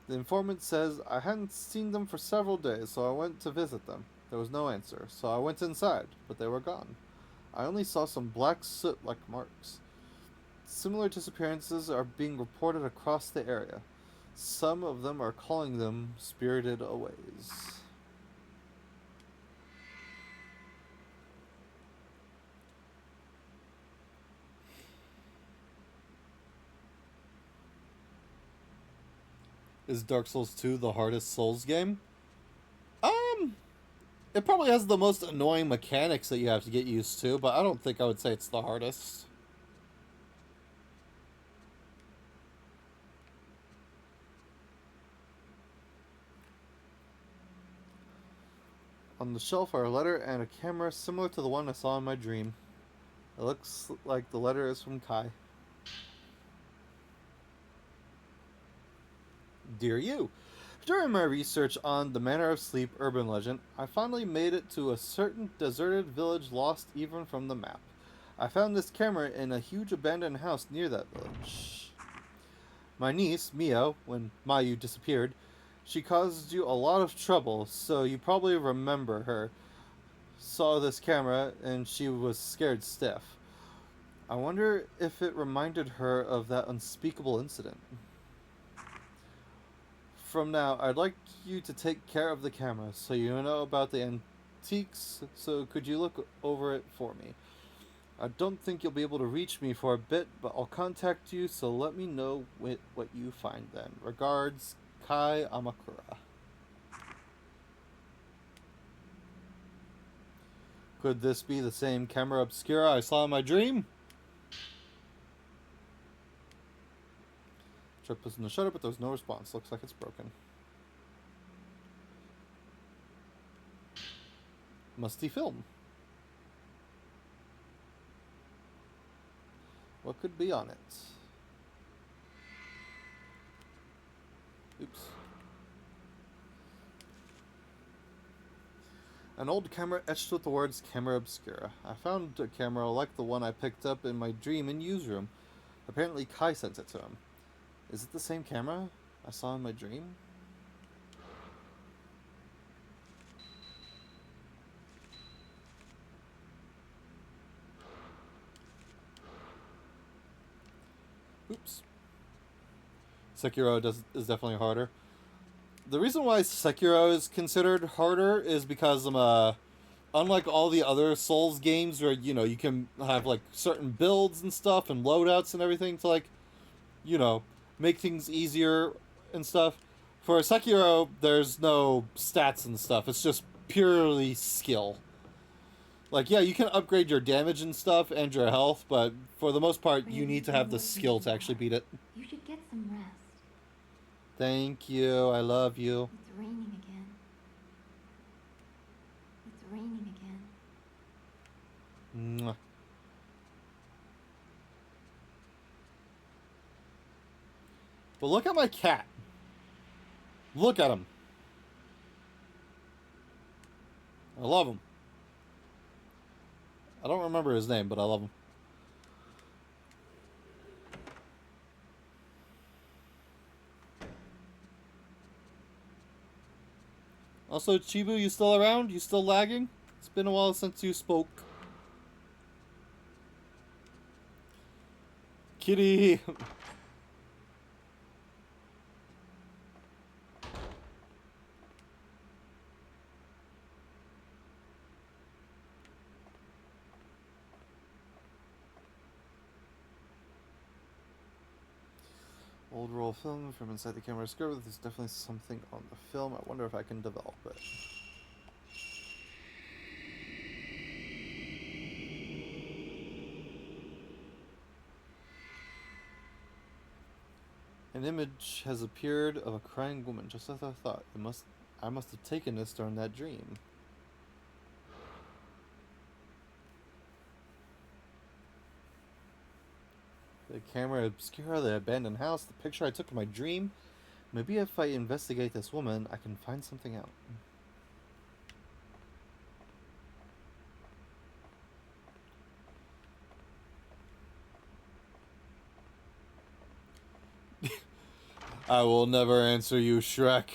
The informant says, I hadn't seen them for several days, so I went to visit them. There was no answer, so I went inside, but they were gone. I only saw some black soot-like marks. Similar disappearances are being reported across the area. Some of them are calling them spirited aways. Is Dark Souls 2 the hardest Souls game? It probably has the most annoying mechanics that you have to get used to, but I don't think I would say it's the hardest. On the shelf are a letter and a camera similar to the one I saw in my dream. It looks like the letter is from Kai. Dear you, during my research on the Manor of Sleep urban legend, I finally made it to a certain deserted village lost even from the map. I found this camera in a huge abandoned house near that village. My niece, Mio, when Mayu disappeared, she caused you a lot of trouble, so you probably remember her. Saw this camera and she was scared stiff. I wonder if it reminded her of that unspeakable incident. From now, I'd like you to take care of the camera, so you know about the antiques, so could you look over it for me? I don't think you'll be able to reach me for a bit, but I'll contact you, so let me know what you find then. Regards, Kai Amakura. Could this be the same camera obscura I saw in my dream? Tried pushing the shutter, but there was no response. Looks like it's broken. Musty film. What could be on it? Oops. An old camera etched with the words Camera Obscura. I found a camera like the one I picked up in my dream in Yu's room. Apparently Kai sent it to him. Is it the same camera I saw in my dream? Oops. Sekiro is definitely harder. The reason why Sekiro is considered harder is because unlike all the other Souls games where, you know, you can have like certain builds and stuff and loadouts and everything to like, you know, make things easier and stuff. For Sekiro, there's no stats and stuff. It's just purely skill. Like, yeah, you can upgrade your damage and stuff and your health, but for the most part, you need to have the skill to actually beat it. You should get some rest. Thank you. I love you. It's raining again. It's raining again. Mwah. But look at my cat. Look at him. I love him. I don't remember his name, but I love him. Also, Chibu, you still around? You still lagging? It's been a while since you spoke. Kitty! Old roll film from inside the camera script. There's definitely something on the film. I wonder if I can develop it. An image has appeared of a crying woman, just as I thought. I must have taken this during that dream. The camera obscure, the abandoned house, the picture I took in my dream. Maybe if I investigate this woman, I can find something out. I will never answer you, Shrek.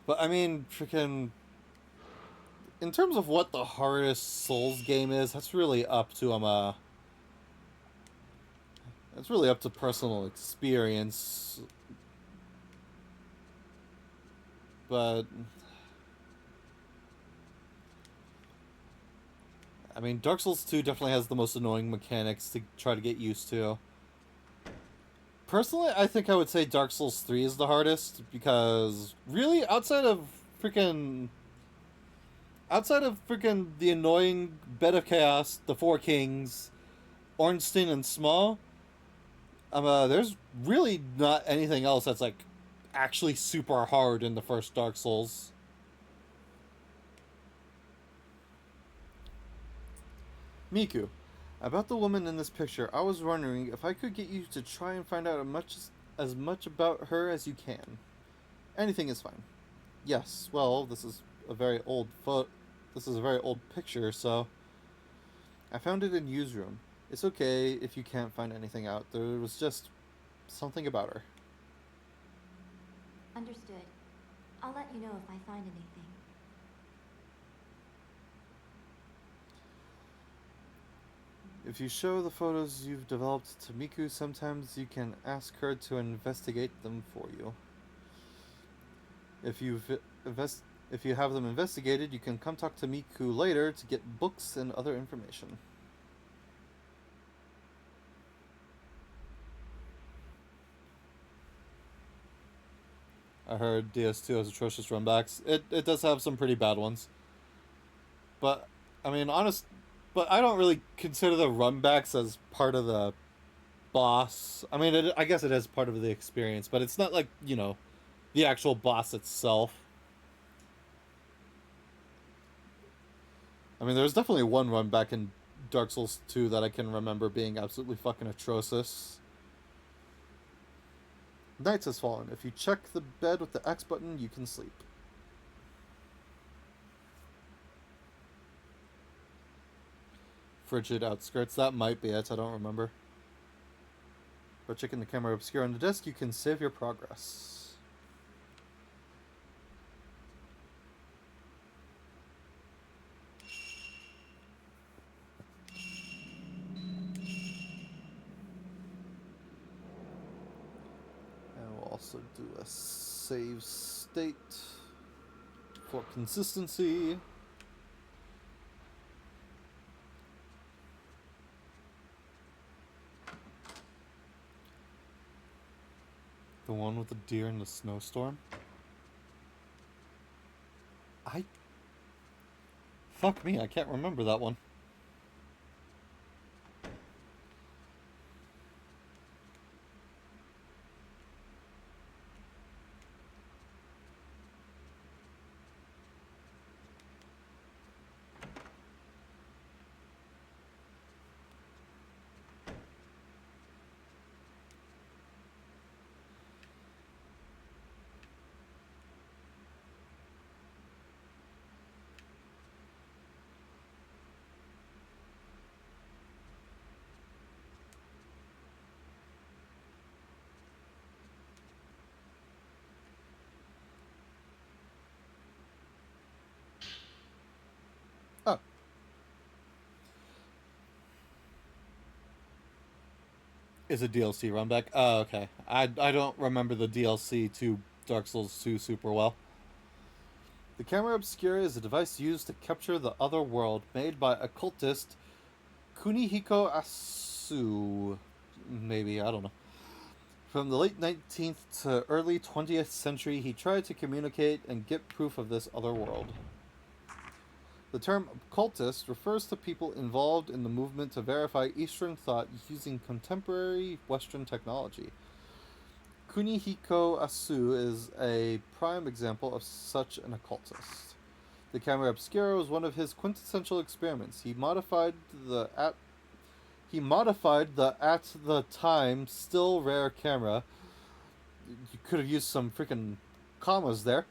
But I mean, freaking... In terms of what the hardest Souls game is, that's really up to, it's really up to personal experience. But... I mean, Dark Souls 2 definitely has the most annoying mechanics to try to get used to. Personally, I think I would say Dark Souls 3 is the hardest, because really, outside of freaking the annoying Bed of Chaos, the Four Kings, Ornstein, and Small, there's really not anything else that's like actually super hard in the first Dark Souls. Miku, about the woman in this picture, I was wondering if I could get you to try and find out as much about her as you can. Anything is fine. Yes, well, this is a very old picture, so I found it in Yu's room. It's okay if you can't find anything out. There was just something about her. Understood. I'll let you know if I find anything. If you show the photos you've developed to Miku, sometimes you can ask her to investigate them for you. If you have them investigated, you can come talk to Miku later to get books and other information. I heard DS2 has atrocious runbacks. It does have some pretty bad ones. But, I mean, but I don't really consider the runbacks as part of the boss. I mean, I guess it is part of the experience, but it's not like, you know, the actual boss itself. I mean, there's definitely one runback in Dark Souls 2 that I can remember being absolutely fucking atrocious. Night has fallen. If you check the bed with the X button, you can sleep. Frigid outskirts, that might be it, I don't remember. By checking the camera obscure on the desk, you can save your progress. And we'll also do a save state for consistency. The one with the deer in the snowstorm? Fuck me, I can't remember that one. Is a DLC run back? Oh, okay. I don't remember the DLC to Dark Souls 2 super well. The camera obscura is a device used to capture the other world, made by occultist Kunihiko Asu. Maybe, I don't know. From the late 19th to early 20th century, he tried to communicate and get proof of this other world. The term occultist refers to people involved in the movement to verify Eastern thought using contemporary Western technology. Kunihiko Asu is a prime example of such an occultist. The camera obscura was one of his quintessential experiments. He modified the at the time still rare camera. You could have used some freaking commas there,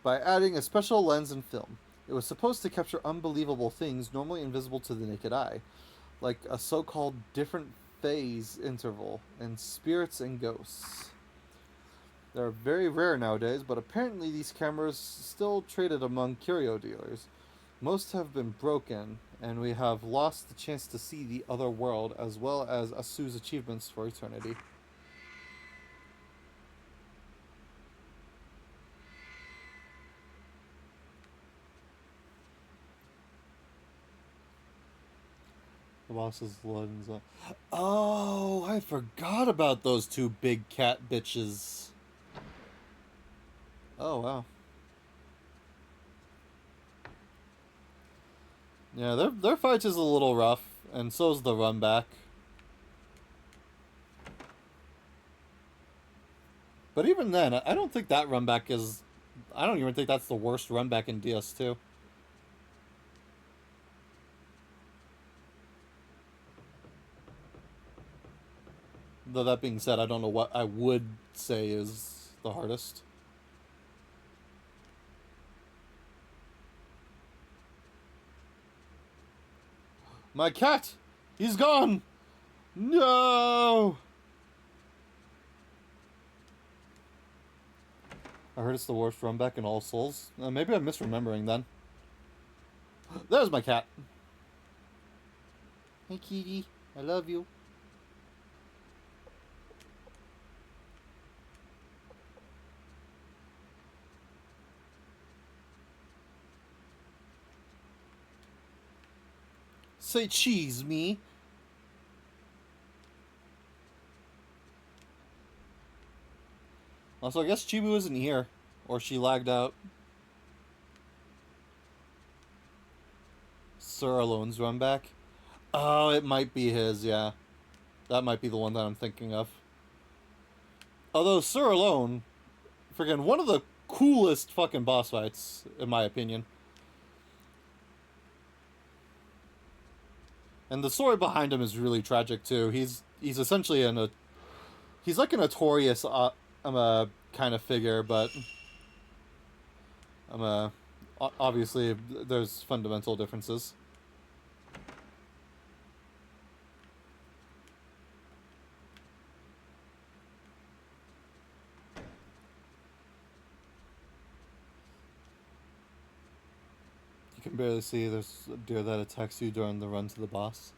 by adding a special lens and film. It was supposed to capture unbelievable things normally invisible to the naked eye, like a so-called different phase interval and spirits and ghosts. They're very rare nowadays, but apparently these cameras still traded among curio dealers. Most have been broken, and we have lost the chance to see the other world, as well as Asu's achievements for eternity. The boss's lens. Oh, I forgot about those two big cat bitches. Oh, wow. Yeah, their fight is a little rough, and so's the run back. But even then, I don't think that run back is... I don't even think that's the worst run back in DS2. Though that being said, I don't know what I would say is the hardest. My cat! He's gone! No! I heard it's the worst run back in all Souls. Maybe I'm misremembering then. There's my cat. Hey, kitty. I love you. Say cheese, me. Also, I guess Chibu isn't here. Or she lagged out. Sir Alone's run back. Oh, it might be his, yeah. That might be the one that I'm thinking of. Although Sir Alone, freaking one of the coolest fucking boss fights, in my opinion. And the story behind him is really tragic too. He's essentially he's like a notorious kind of figure, but obviously there's fundamental differences. You can barely see there's a deer that attacks you during the run to the boss.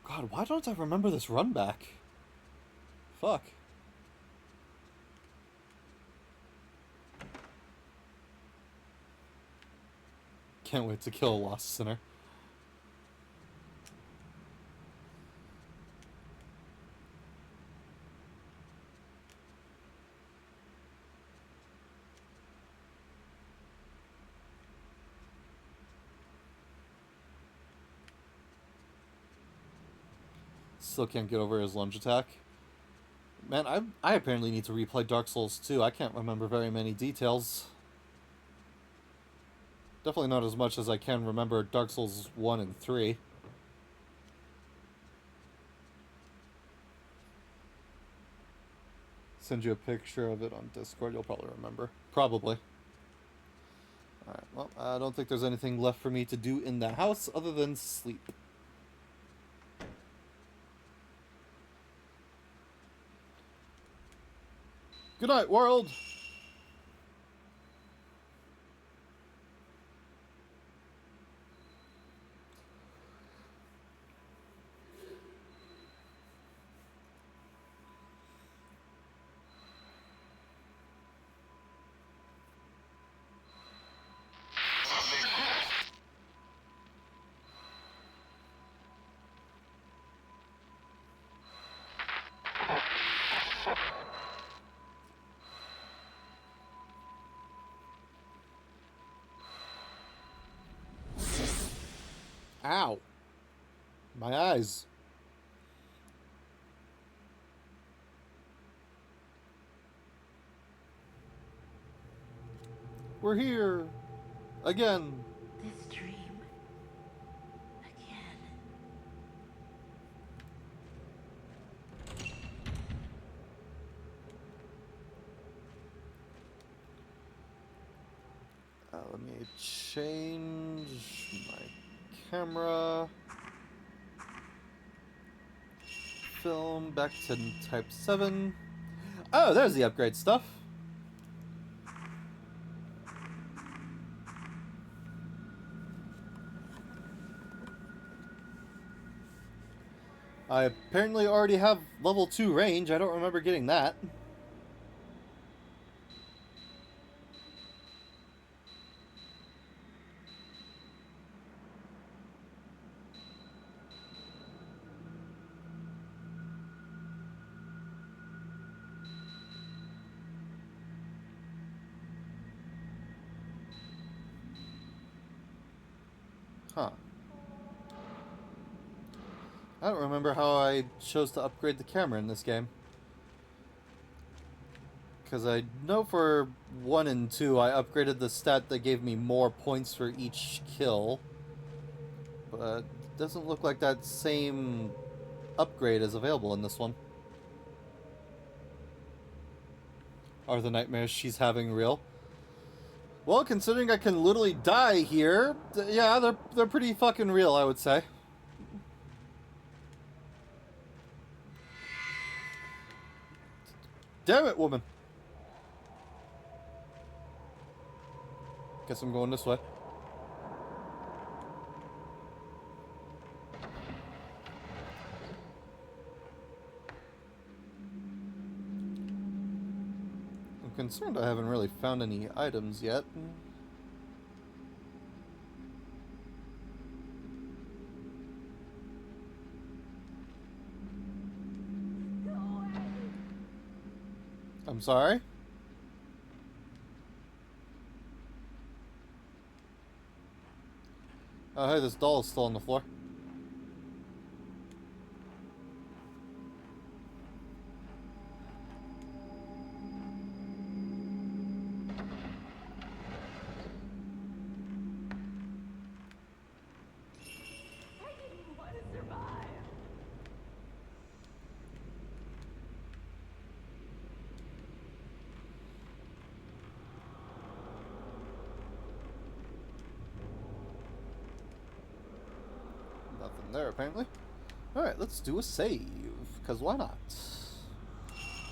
God, why don't I remember this run back? Fuck. Can't wait to kill a lost sinner. Still can't get over his lunge attack. Man, I apparently need to replay Dark Souls 2. I can't remember very many details. Definitely not as much as I can remember Dark Souls 1 and 3. Send you a picture of it on Discord, you'll probably remember. Probably. Alright, well, I don't think there's anything left for me to do in the house other than sleep. Good night, world! Ow. My eyes. We're here. Again. This dream. Again. Let me change my camera. Film back to type 7. Oh, there's the upgrade stuff. I apparently already have level 2 range. I don't remember getting that. Huh. I don't remember how I chose to upgrade the camera in this game. Because I know for 1 and 2 I upgraded the stat that gave me more points for each kill. But it doesn't look like that same upgrade is available in this one. Are the nightmares she's having real? Well, considering I can literally die here, yeah, they're pretty fucking real, I would say. Damn it, woman. Guess I'm going this way. I'm concerned I haven't really found any items yet. I'm sorry? Oh, hey, this doll is still on the floor. Nothing there, apparently. Alright, let's do a save, because why not?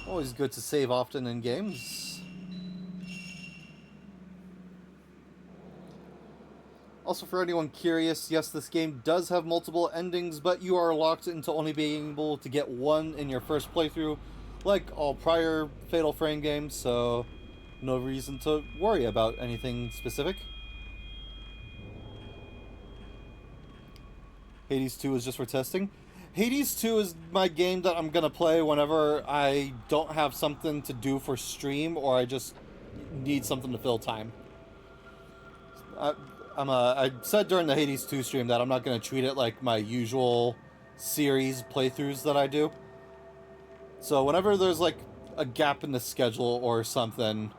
Always good to save often in games. Also, for anyone curious, yes, this game does have multiple endings, but you are locked into only being able to get one in your first playthrough, like all prior Fatal Frame games, so no reason to worry about anything specific. Hades 2 is just for testing. Hades 2 is my game that I'm gonna play whenever I don't have something to do for stream or I just need something to fill time. I said during the Hades 2 stream that I'm not gonna treat it like my usual series playthroughs that I do. So whenever there's like a gap in the schedule or something,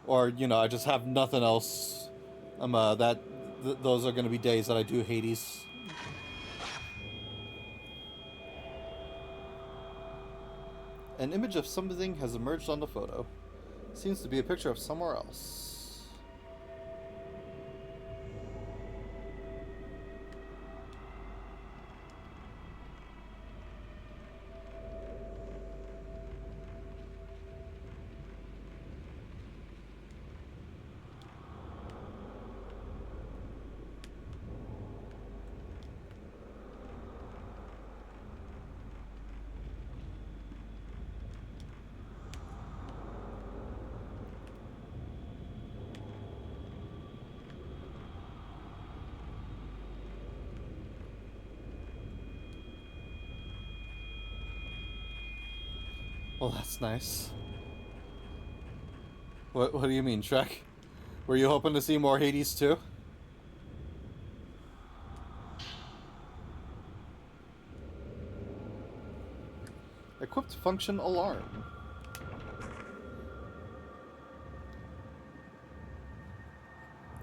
or you know I just have nothing else, those are gonna be days that I do Hades. An image of something has emerged on the photo. Seems to be a picture of somewhere else. Well, that's nice. What do you mean, Shrek? Were you hoping to see more Hades too? equipped function alarm.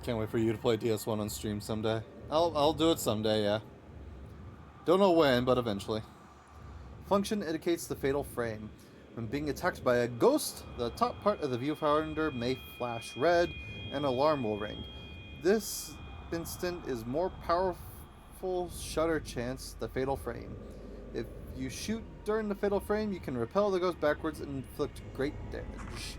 Can't wait for you to play DS1 on stream someday. I'll do it someday, yeah. Don't know when, but eventually. Function indicates the fatal frame. When being attacked by a ghost, the top part of the viewfinder may flash red and an alarm will ring. This instant is more powerful shutter chance the fatal frame. If you shoot during the fatal frame, you can repel the ghost backwards and inflict great damage.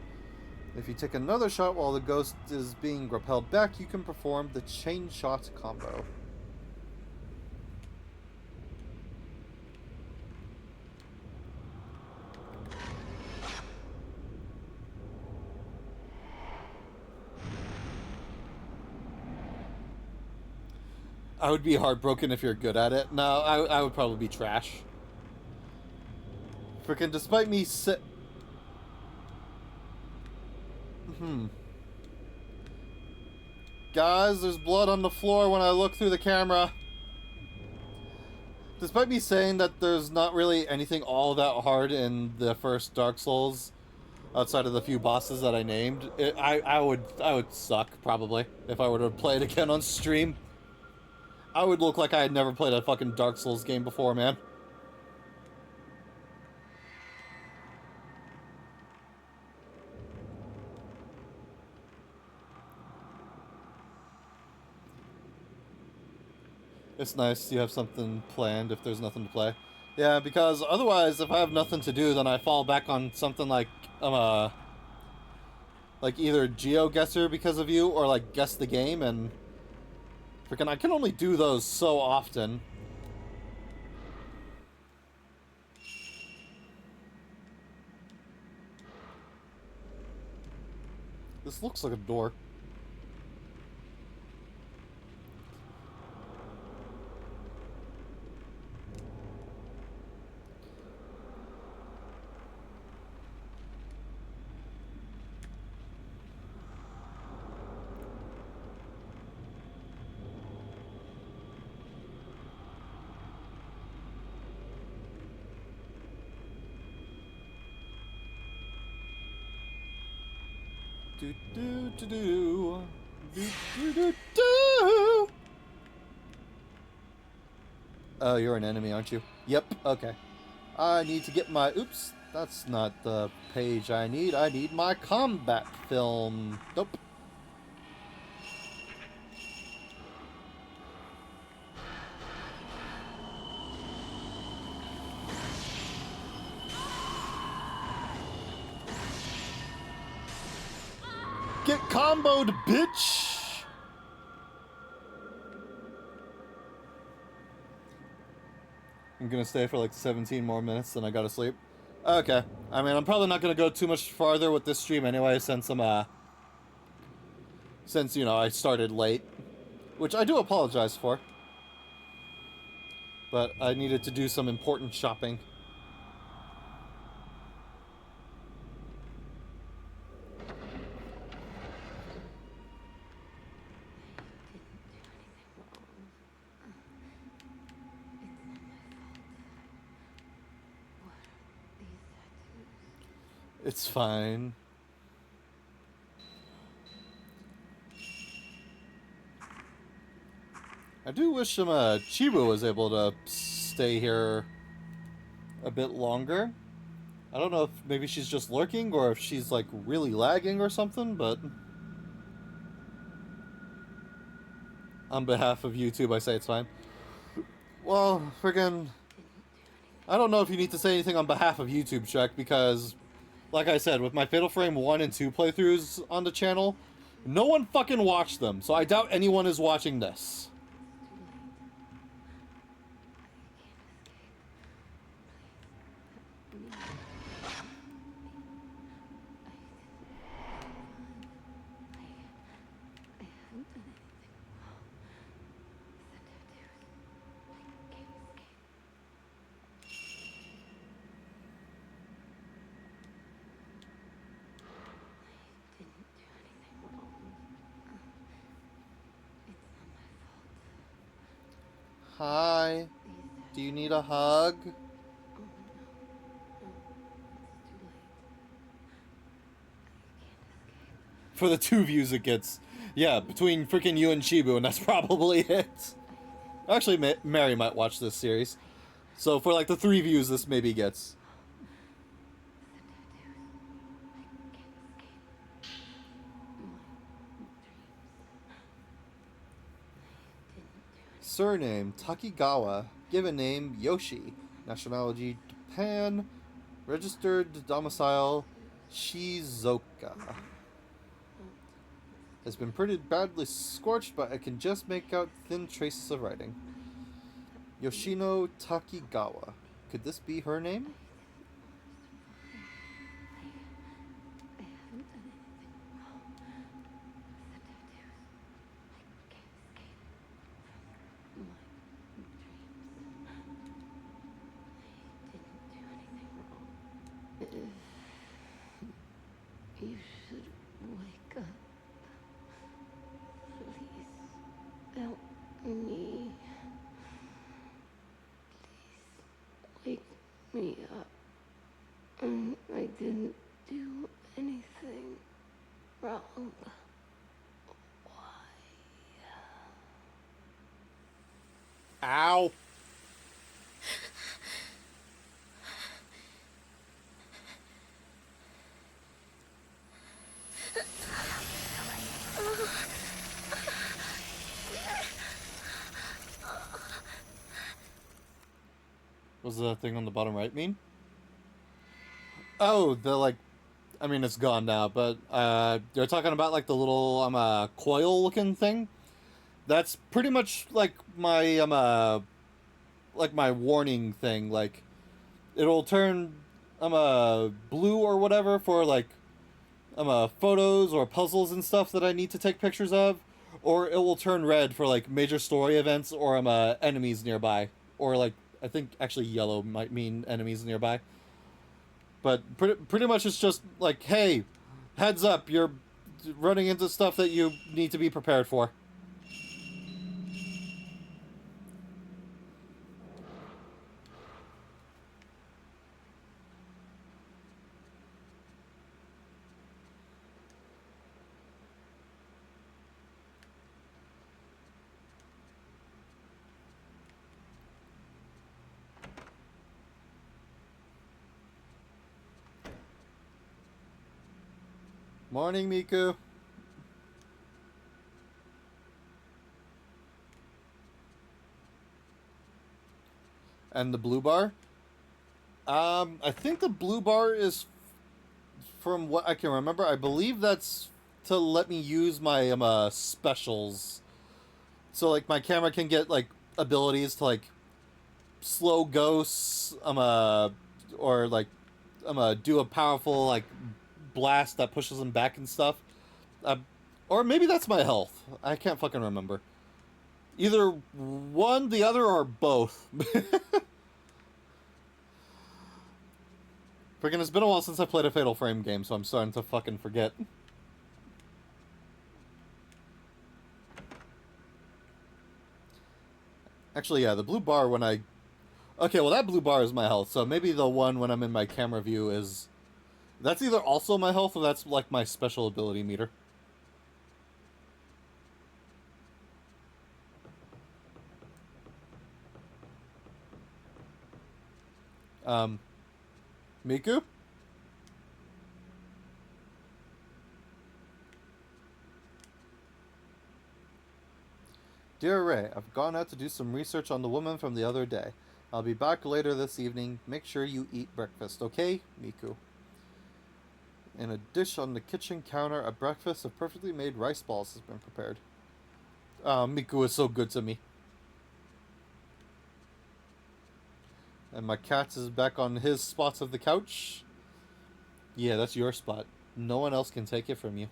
If you take another shot while the ghost is being repelled back, you can perform the chain shot combo. I would be heartbroken if you're good at it. No, I would probably be trash. Freaking, despite me Guys, there's blood on the floor when I look through the camera. Despite me saying that there's not really anything all that hard in the first Dark Souls, outside of the few bosses that I named, I would suck, probably, if I were to play it again on stream. I would look like I had never played a fucking Dark Souls game before, man. It's nice you have something planned if there's nothing to play. Yeah, because otherwise, if I have nothing to do, then I fall back on something like either GeoGuessr because of you, or like Guess the Game, and freaking I can only do those so often. This looks like a door. Do do do do do do do do. Oh, you're an enemy, aren't you? Yep. Okay. I need to get my. Oops, that's not the page I need. I need my combat film. Nope. Get comboed, bitch! I'm gonna stay for like 17 more minutes, then I gotta sleep. Okay. I mean, I'm probably not gonna go too much farther with this stream anyway, since since, you know, I started late. Which I do apologize for. But I needed to do some important shopping. It's fine. I do wish Chibu was able to stay here a bit longer. I don't know if maybe she's just lurking or if she's like really lagging or something, but on behalf of YouTube, I say it's fine. Well, friggin', I don't know if you need to say anything on behalf of YouTube, Shrek, because like I said, with my Fatal Frame 1 and 2 playthroughs on the channel, no one fucking watched them, so I doubt anyone is watching this. Hi. Do you need a hug? for the 2 views it gets. Yeah, between freaking you and Shibu, and that's probably it. Actually, Mary might watch this series. So for like the 3 views this maybe gets. Surname Takigawa. Given name Yoshi. Nationality Japan. Registered domicile Shizuoka. Has been pretty badly scorched, but I can just make out thin traces of writing. Yoshino Takigawa. Could this be her name? You should wake up. Please help me. Please wake me up. I didn't do anything wrong. Why? Ow. What does the thing on the bottom right mean? Oh, the like, I mean it's gone now, but they're talking about like the little coil looking thing. That's pretty much like my like my warning thing. Like it'll turn blue or whatever for like photos or puzzles and stuff that I need to take pictures of, or it will turn red for like major story events or enemies nearby, or like I think actually yellow might mean enemies nearby. But pretty much it's just like, hey, heads up, you're running into stuff that you need to be prepared for. Morning, Miku. And the blue bar? I think the blue bar is, from what I can remember, I believe that's to let me use my specials. So like my camera can get like abilities to like slow ghosts, or like do a powerful like blast that pushes them back and stuff. Or maybe that's my health. I can't fucking remember. Either one, the other, or both. Freaking, it's been a while since I played a Fatal Frame game, so I'm starting to fucking forget. Actually, yeah, the blue bar when I... Okay, well that blue bar is my health, so maybe the one when I'm in my camera view is... That's either also my health or that's like my special ability meter. Miku? Dear Ray, I've gone out to do some research on the woman from the other day. I'll be back later this evening. Make sure you eat breakfast, okay? Miku. In a dish on the kitchen counter, a breakfast of perfectly made rice balls has been prepared. Miku is so good to me. And my cat is back on his spots of the couch. Yeah, that's your spot. No one else can take it from you.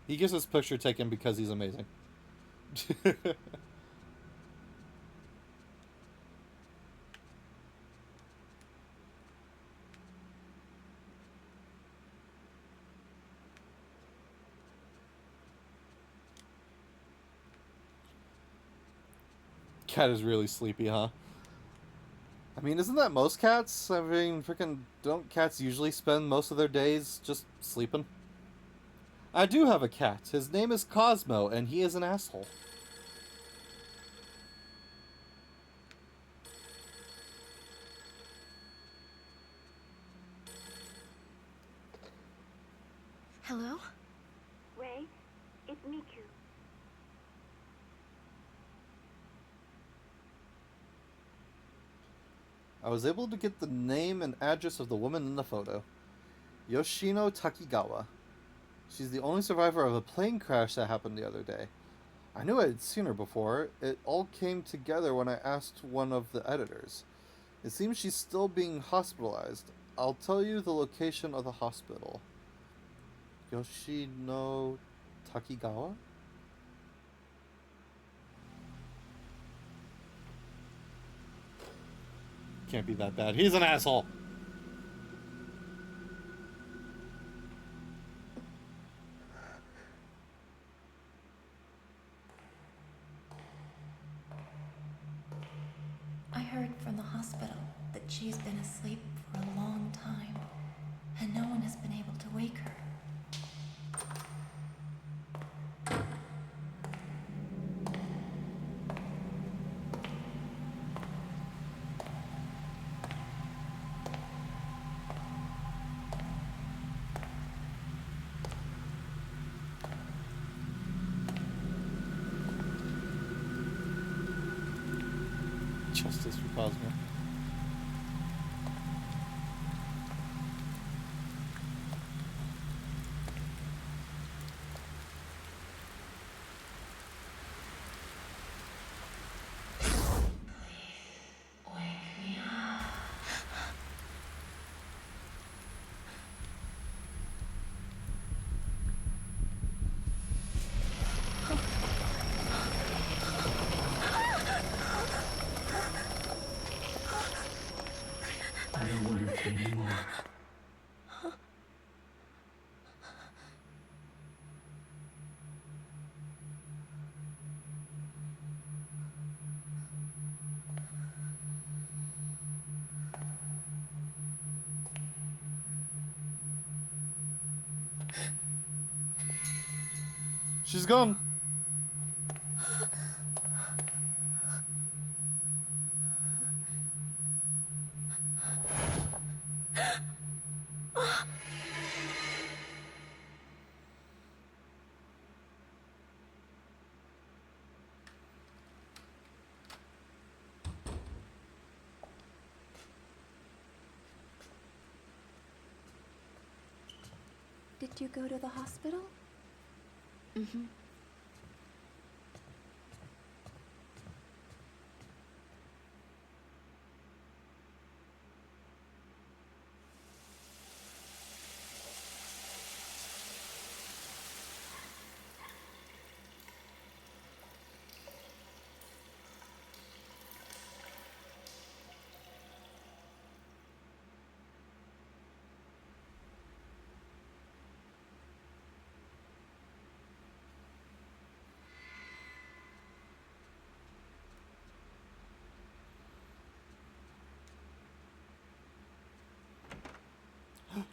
He gets his picture taken because he's amazing. cat is really sleepy, huh? I mean, isn't that most cats? I mean, freaking, don't cats usually spend most of their days just sleeping? I do have a cat. His name is Cosmo, and he is an asshole. Hello? Ray, it's Miku. I was able to get the name and address of the woman in the photo. Yoshino Takigawa. She's the only survivor of a plane crash that happened the other day. I knew I had seen her before. It all came together when I asked one of the editors. It seems she's still being hospitalized. I'll tell you the location of the hospital. Yoshino Takigawa? Can't be that bad. He's an asshole. I heard from the hospital that she's been asleep for a long time, and no one has been able to wake her. Justice for Cosmo. I don't want it anymore. She's gone. Did you go to the hospital? Mm-hmm.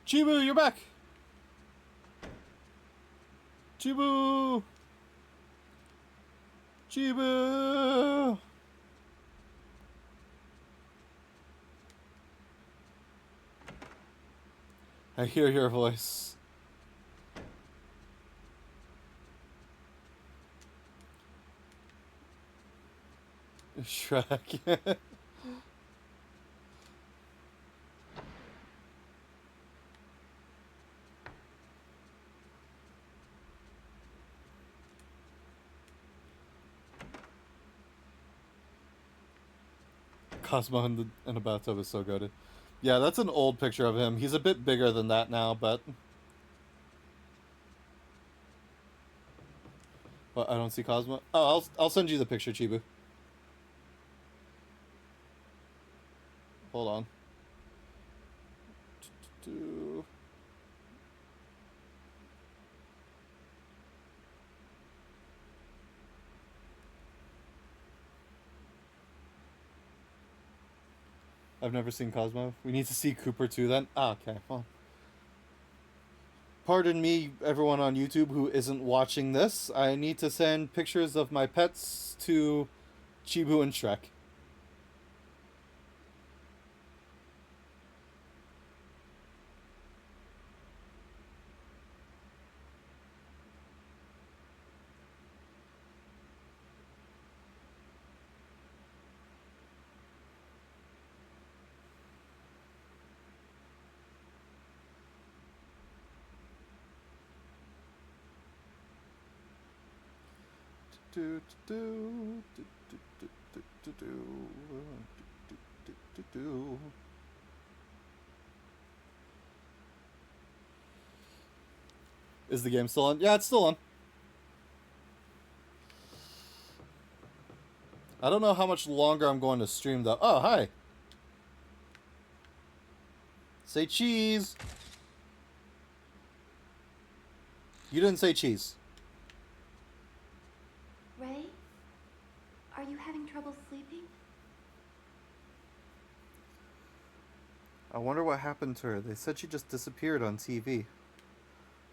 Chibu, you're back! Chibu! Chibu! I hear your voice. Shrek. Cosmo in the bathtub is so good. Yeah, that's an old picture of him. He's a bit bigger than that now, but... Well, I don't see Cosmo. Oh, I'll send you the picture, Chibu. Hold on. I've never seen Cosmo. We need to see Cooper too then. Ah, okay, well. Pardon me, everyone on YouTube who isn't watching this. I need to send pictures of my pets to Chibu and Shrek. Is the game still on? Yeah, it's still on. I don't know how much longer I'm going to stream though. Oh, hi. Say cheese. You didn't say cheese. Ray? Are you having trouble sleeping? I wonder what happened to her. They said she just disappeared on TV.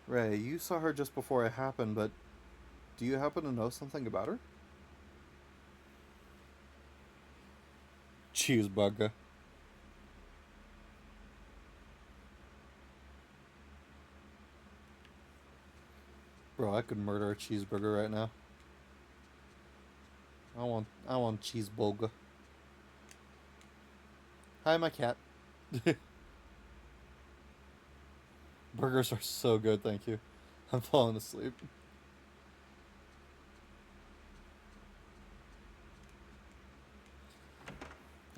Ray, you saw her just before it happened, but do you happen to know something about her? Cheeseburger. Bro, I could murder a cheeseburger right now. I want cheeseburger. Hi, my cat. Burgers are so good, thank you. I'm falling asleep.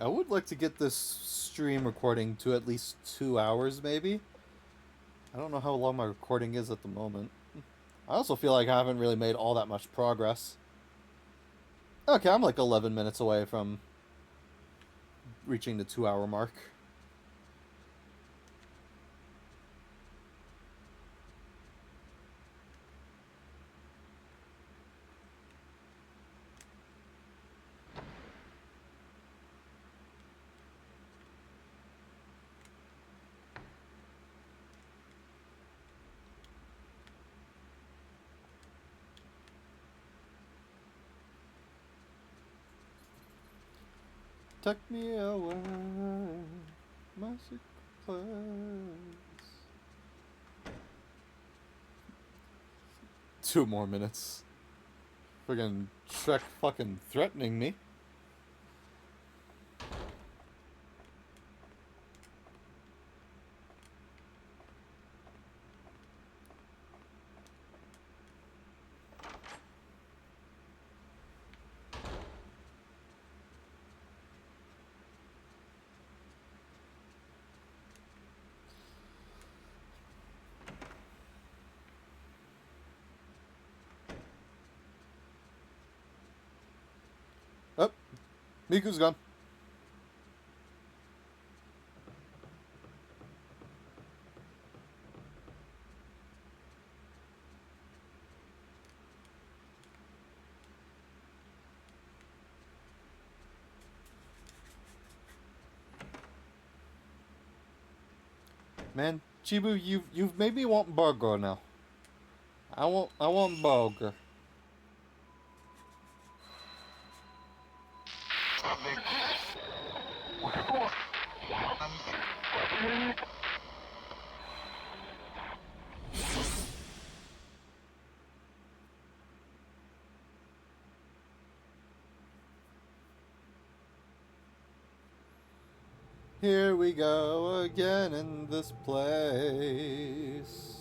I would like to get this stream recording to at least 2 hours, maybe. I don't know how long my recording is at the moment. I also feel like I haven't really made all that much progress. Okay, I'm like 11 minutes away from reaching the 2-hour mark. Tuck me away, my secret place. Two more minutes. Friggin' Shrek fucking threatening me. Oh, Miku's gone. Man, Chibu, you've made me want burger now. I want burger. Here we go again in this place.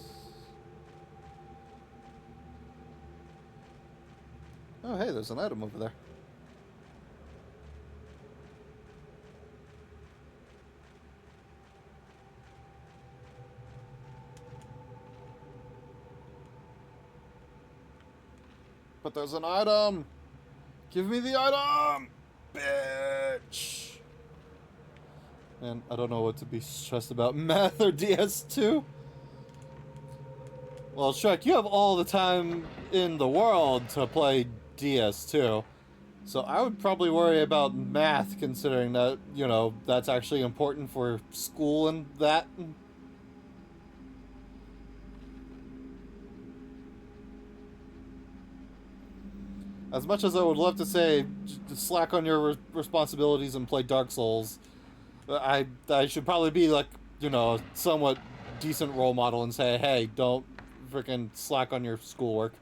Oh, hey, there's an item over there. But there's an item! Give me the item! Bitch! And I don't know what to be stressed about. Math or DS2? Well, Shrek, you have all the time in the world to play DS2. So I would probably worry about math, considering that, you know, that's actually important for school and that. As much as I would love to say, slack on your responsibilities and play Dark Souls, I should probably be like, you know, a somewhat decent role model and say, hey, don't freaking slack on your schoolwork.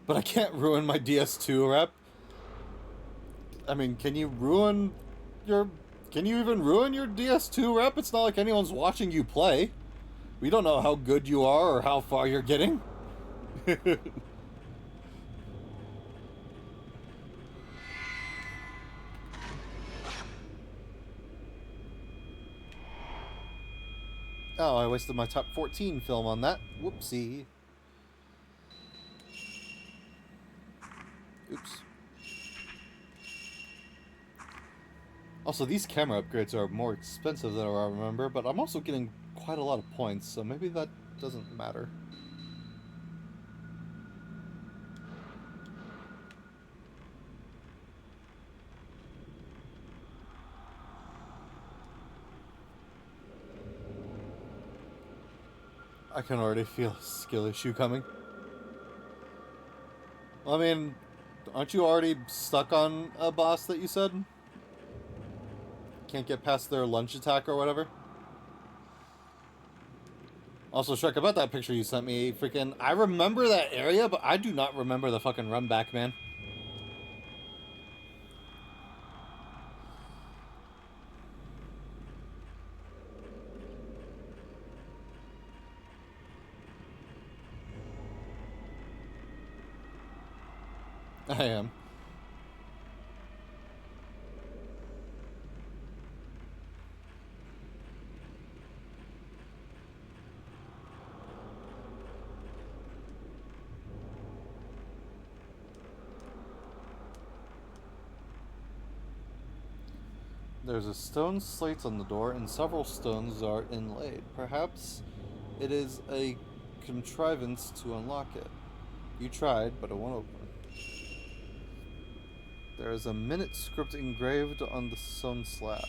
But I can't ruin my DS2 rep. I mean, can you ruin your... Can you even ruin your DS2 rep? It's not like anyone's watching you play. We don't know how good you are or how far you're getting. Oh, I wasted my top 14 film on that. Whoopsie. Oops. Also, these camera upgrades are more expensive than I remember, but I'm also getting quite a lot of points, so maybe that doesn't matter. I can already feel a skill issue coming. I mean, aren't you already stuck on a boss that you said? Can't get past their lunge attack or whatever? Also, Shrek, about that picture you sent me, freaking... I remember that area, but I do not remember the fucking run back, man. I am. There's a stone slate on the door, and several stones are inlaid. Perhaps it is a contrivance to unlock it. You tried, but it won't open. There is a minute script engraved on the stone slab.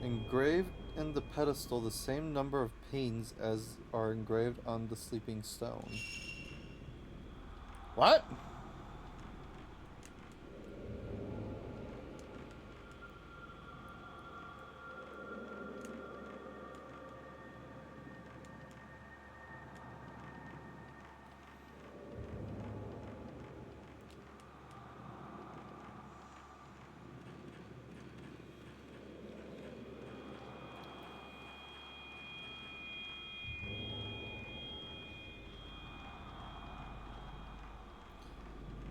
Engraved in the pedestal the same number of panes as are engraved on the sleeping stone. What?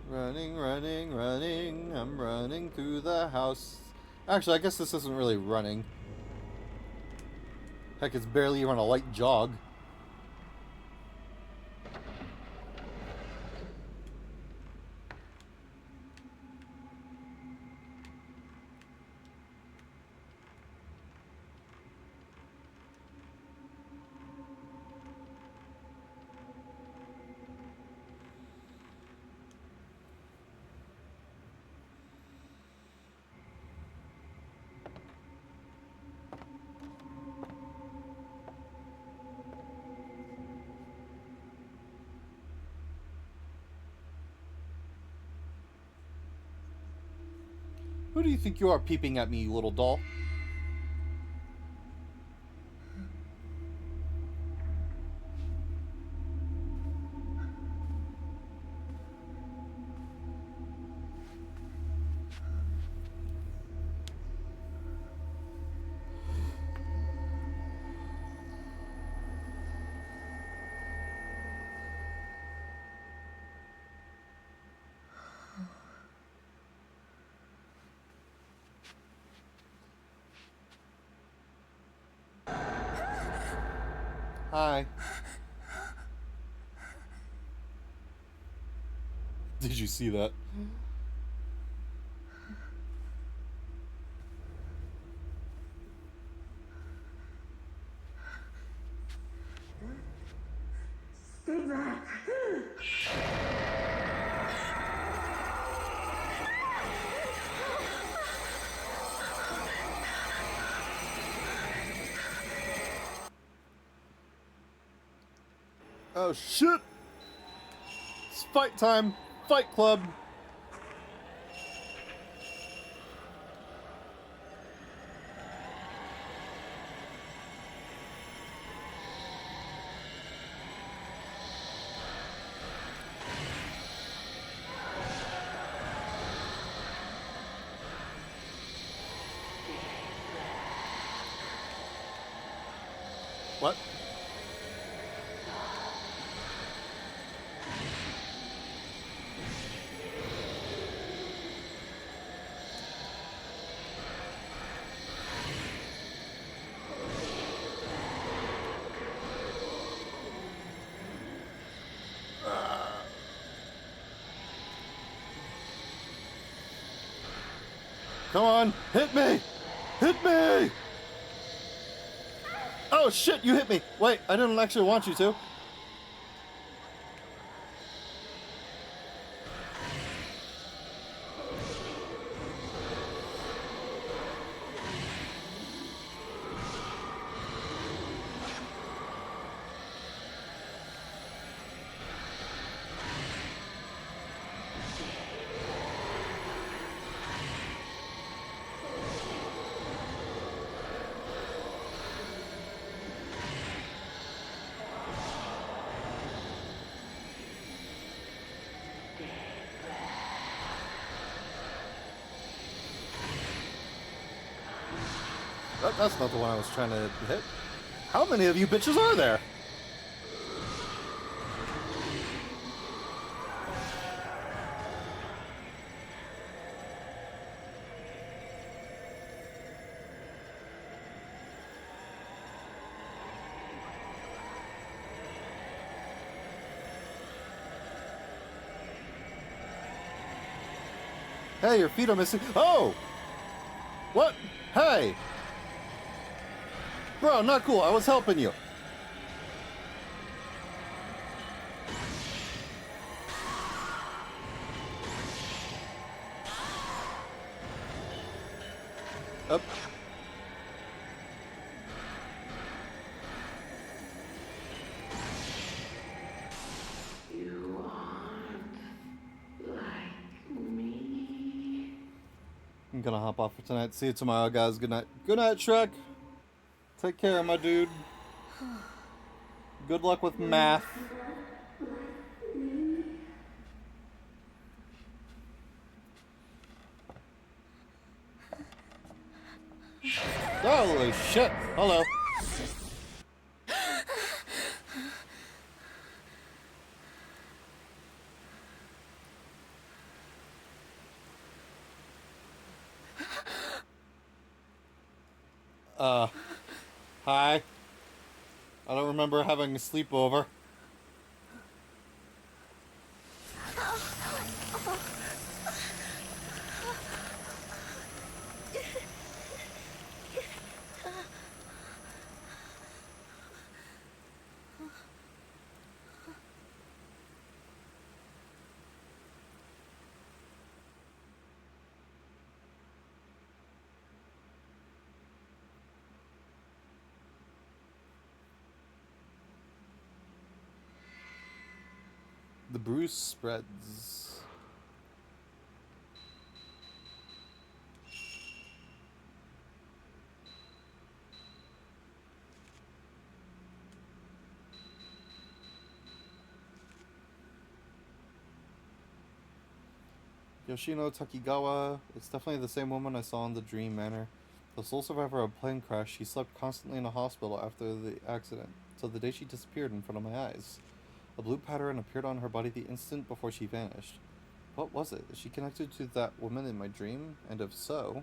Running, running, running, I'm running through the house. Actually, I guess this isn't really running. Heck, it's barely even a light jog. Who do you think you are peeping at me, you little doll? Hi. Did you see that? Oh shit! It's fight time! Fight club! What? Come on, hit me! Hit me! Oh shit, you hit me! Wait, I didn't actually want you to. That's not the one I was trying to hit. How many of you bitches are there? Hey, your feet are missing. Oh! What? Hey! Bro, not cool. I was helping you. Up. You aren't like me. I'm gonna hop off for tonight. See you tomorrow, guys. Good night. Good night, Shrek. Take care, my dude. Good luck with math. Holy shit! Hello. Hi. I don't remember having a sleepover. The bruise spreads. Yoshino Takigawa. It's definitely the same woman I saw in the Dream Manor. The sole survivor of a plane crash, she slept constantly in a hospital after the accident, till the day she disappeared in front of my eyes. A blue pattern appeared on her body the instant before she vanished. What was it? Is she connected to that woman in my dream? And if so...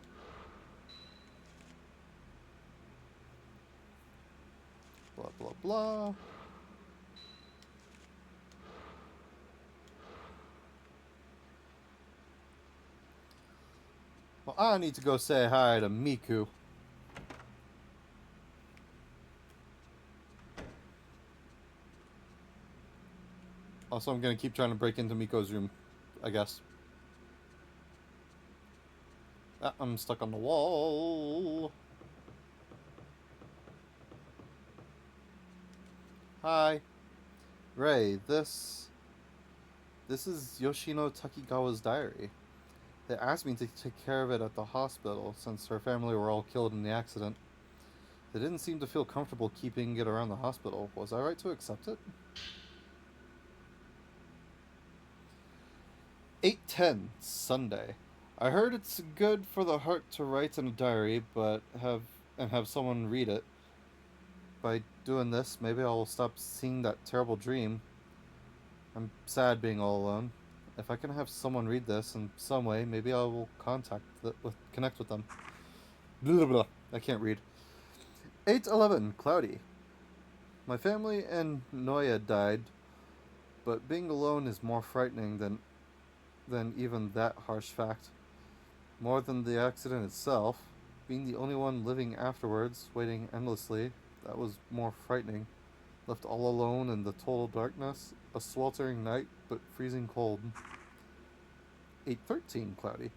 Blah, blah, blah. Well, I need to go say hi to Miku. Also, I'm gonna keep trying to break into Miko's room, I guess. Ah, I'm stuck on the wall. Hi. Ray, this is Yoshino Takigawa's diary. They asked me to take care of it at the hospital since her family were all killed in the accident. They didn't seem to feel comfortable keeping it around the hospital. Was I right to accept it? 8:10 Sunday. I heard it's good for the heart to write in a diary, but have someone read it. By doing this, maybe I'll stop seeing that terrible dream. I'm sad being all alone. If I can have someone read this in some way, maybe I will connect with them. Blah, blah, blah. I can't read. 8:11 Cloudy. My family and Noya died, but being alone is more frightening than even that harsh fact. More than the accident itself, being the only one living afterwards, waiting endlessly, that was more frightening. Left all alone in the total darkness, a sweltering night, but freezing cold. 8:13 Cloudy.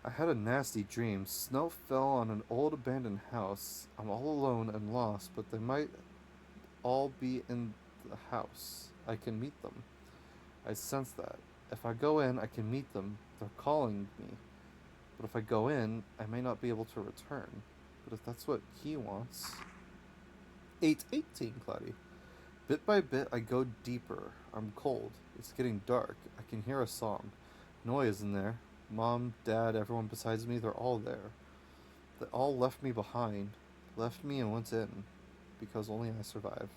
I had a nasty dream. Snow fell on an old abandoned house. I'm all alone and lost, but they might all be in the house. I can meet them. I sense that. If I go in, I can meet them. They're calling me. But if I go in, I may not be able to return. But if that's what he wants... 8:18 Cloudy. Bit by bit, I go deeper. I'm cold. It's getting dark. I can hear a song. Noise in there. Mom, Dad, everyone besides me, they're all there. They all left me behind. Left me and went in. Because only I survived.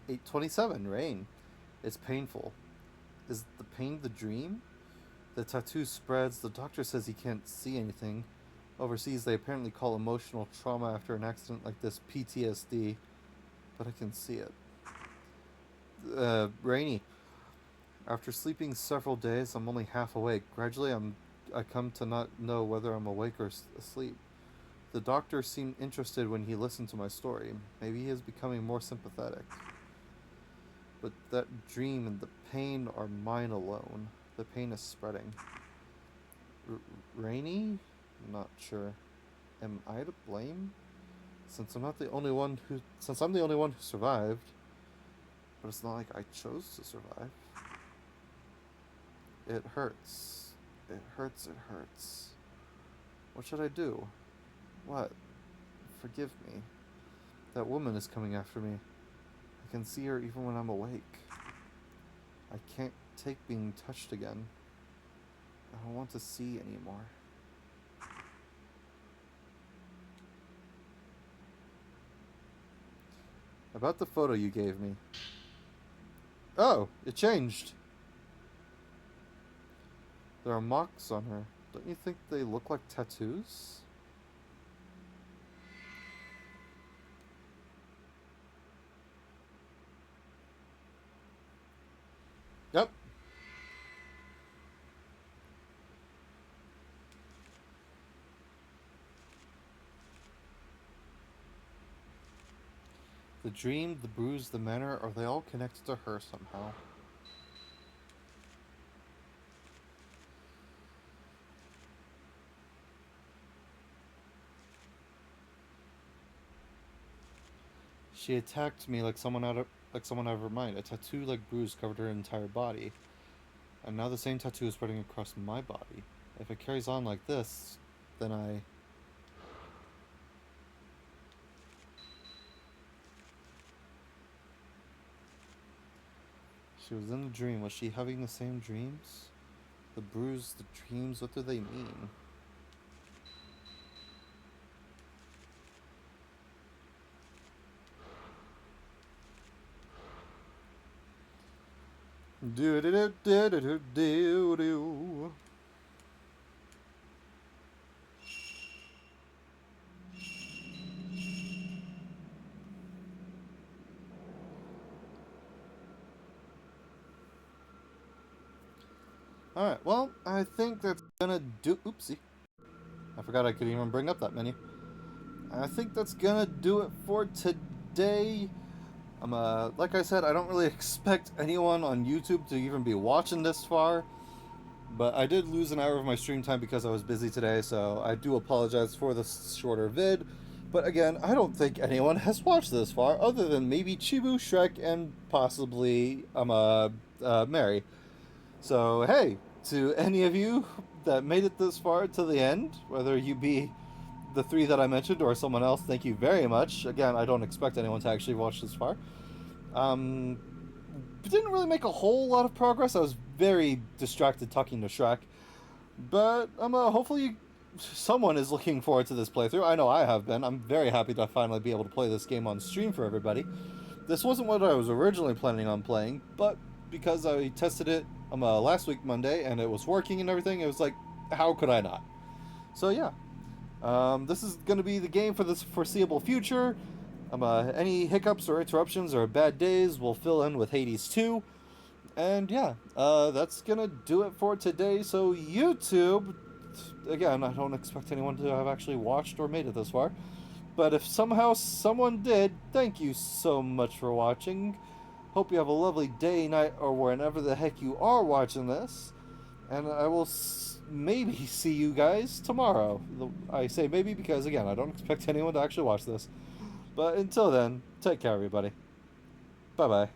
8:27 Rain. It's painful. Is the pain the dream? The tattoo spreads. The doctor says he can't see anything. Overseas, they apparently call emotional trauma after an accident like this PTSD. But I can see it. Rainy. After sleeping several days, I'm only half awake. Gradually, I come to not know whether I'm awake or asleep. The doctor seemed interested when he listened to my story. Maybe he is becoming more sympathetic. But that dream and the pain are mine alone. The pain is spreading. Rainy? I'm not sure. Am I to blame? Since I'm the only one who survived. But it's not like I chose to survive. It hurts. It hurts. What should I do? What? Forgive me. That woman is coming after me. I can see her even when I'm awake. I can't take being touched again. I don't want to see anymore. About the photo you gave me. Oh, it changed. There are marks on her. Don't you think they look like tattoos? Yep. The dream, the bruise, the manner, are they all connected to her somehow? She attacked me like someone out of her mind. A tattoo-like bruise covered her entire body. And now the same tattoo is spreading across my body. If it carries on like this, then I... She was in a dream. Was she having the same dreams? The bruise, the dreams, what do they mean? Do do do do do do do. Alright, well, I think that's gonna do... Oopsie. I forgot I could even bring up that menu. I think that's gonna do it for today. Like I said, I don't really expect anyone on YouTube to even be watching this far. But I did lose an hour of my stream time because I was busy today, so I do apologize for the shorter vid. But again, I don't think anyone has watched this far, other than maybe Chibu, Shrek, and possibly Mary. So hey, to any of you that made it this far to the end, whether you be the three that I mentioned or someone else, thank you very much. Again, I don't expect anyone to actually watch this far. Didn't really make a whole lot of progress. I was very distracted talking to Shrek. But hopefully someone is looking forward to this playthrough. I know I have been. I'm very happy to finally be able to play this game on stream for everybody. This wasn't what I was originally planning on playing, but because I tested it last week Monday and it was working and everything, it was like, how could I not? So yeah. This is going to be the game for this foreseeable future. Any hiccups or interruptions or bad days we'll fill in with Hades 2. And yeah, that's going to do it for today. So YouTube, again, I don't expect anyone to have actually watched or made it this far. But if somehow someone did, thank you so much for watching. Hope you have a lovely day, night, or whenever the heck you are watching this. And I will maybe see you guys tomorrow. I say maybe because, again, I don't expect anyone to actually watch this. But until then, take care, everybody. Bye-bye.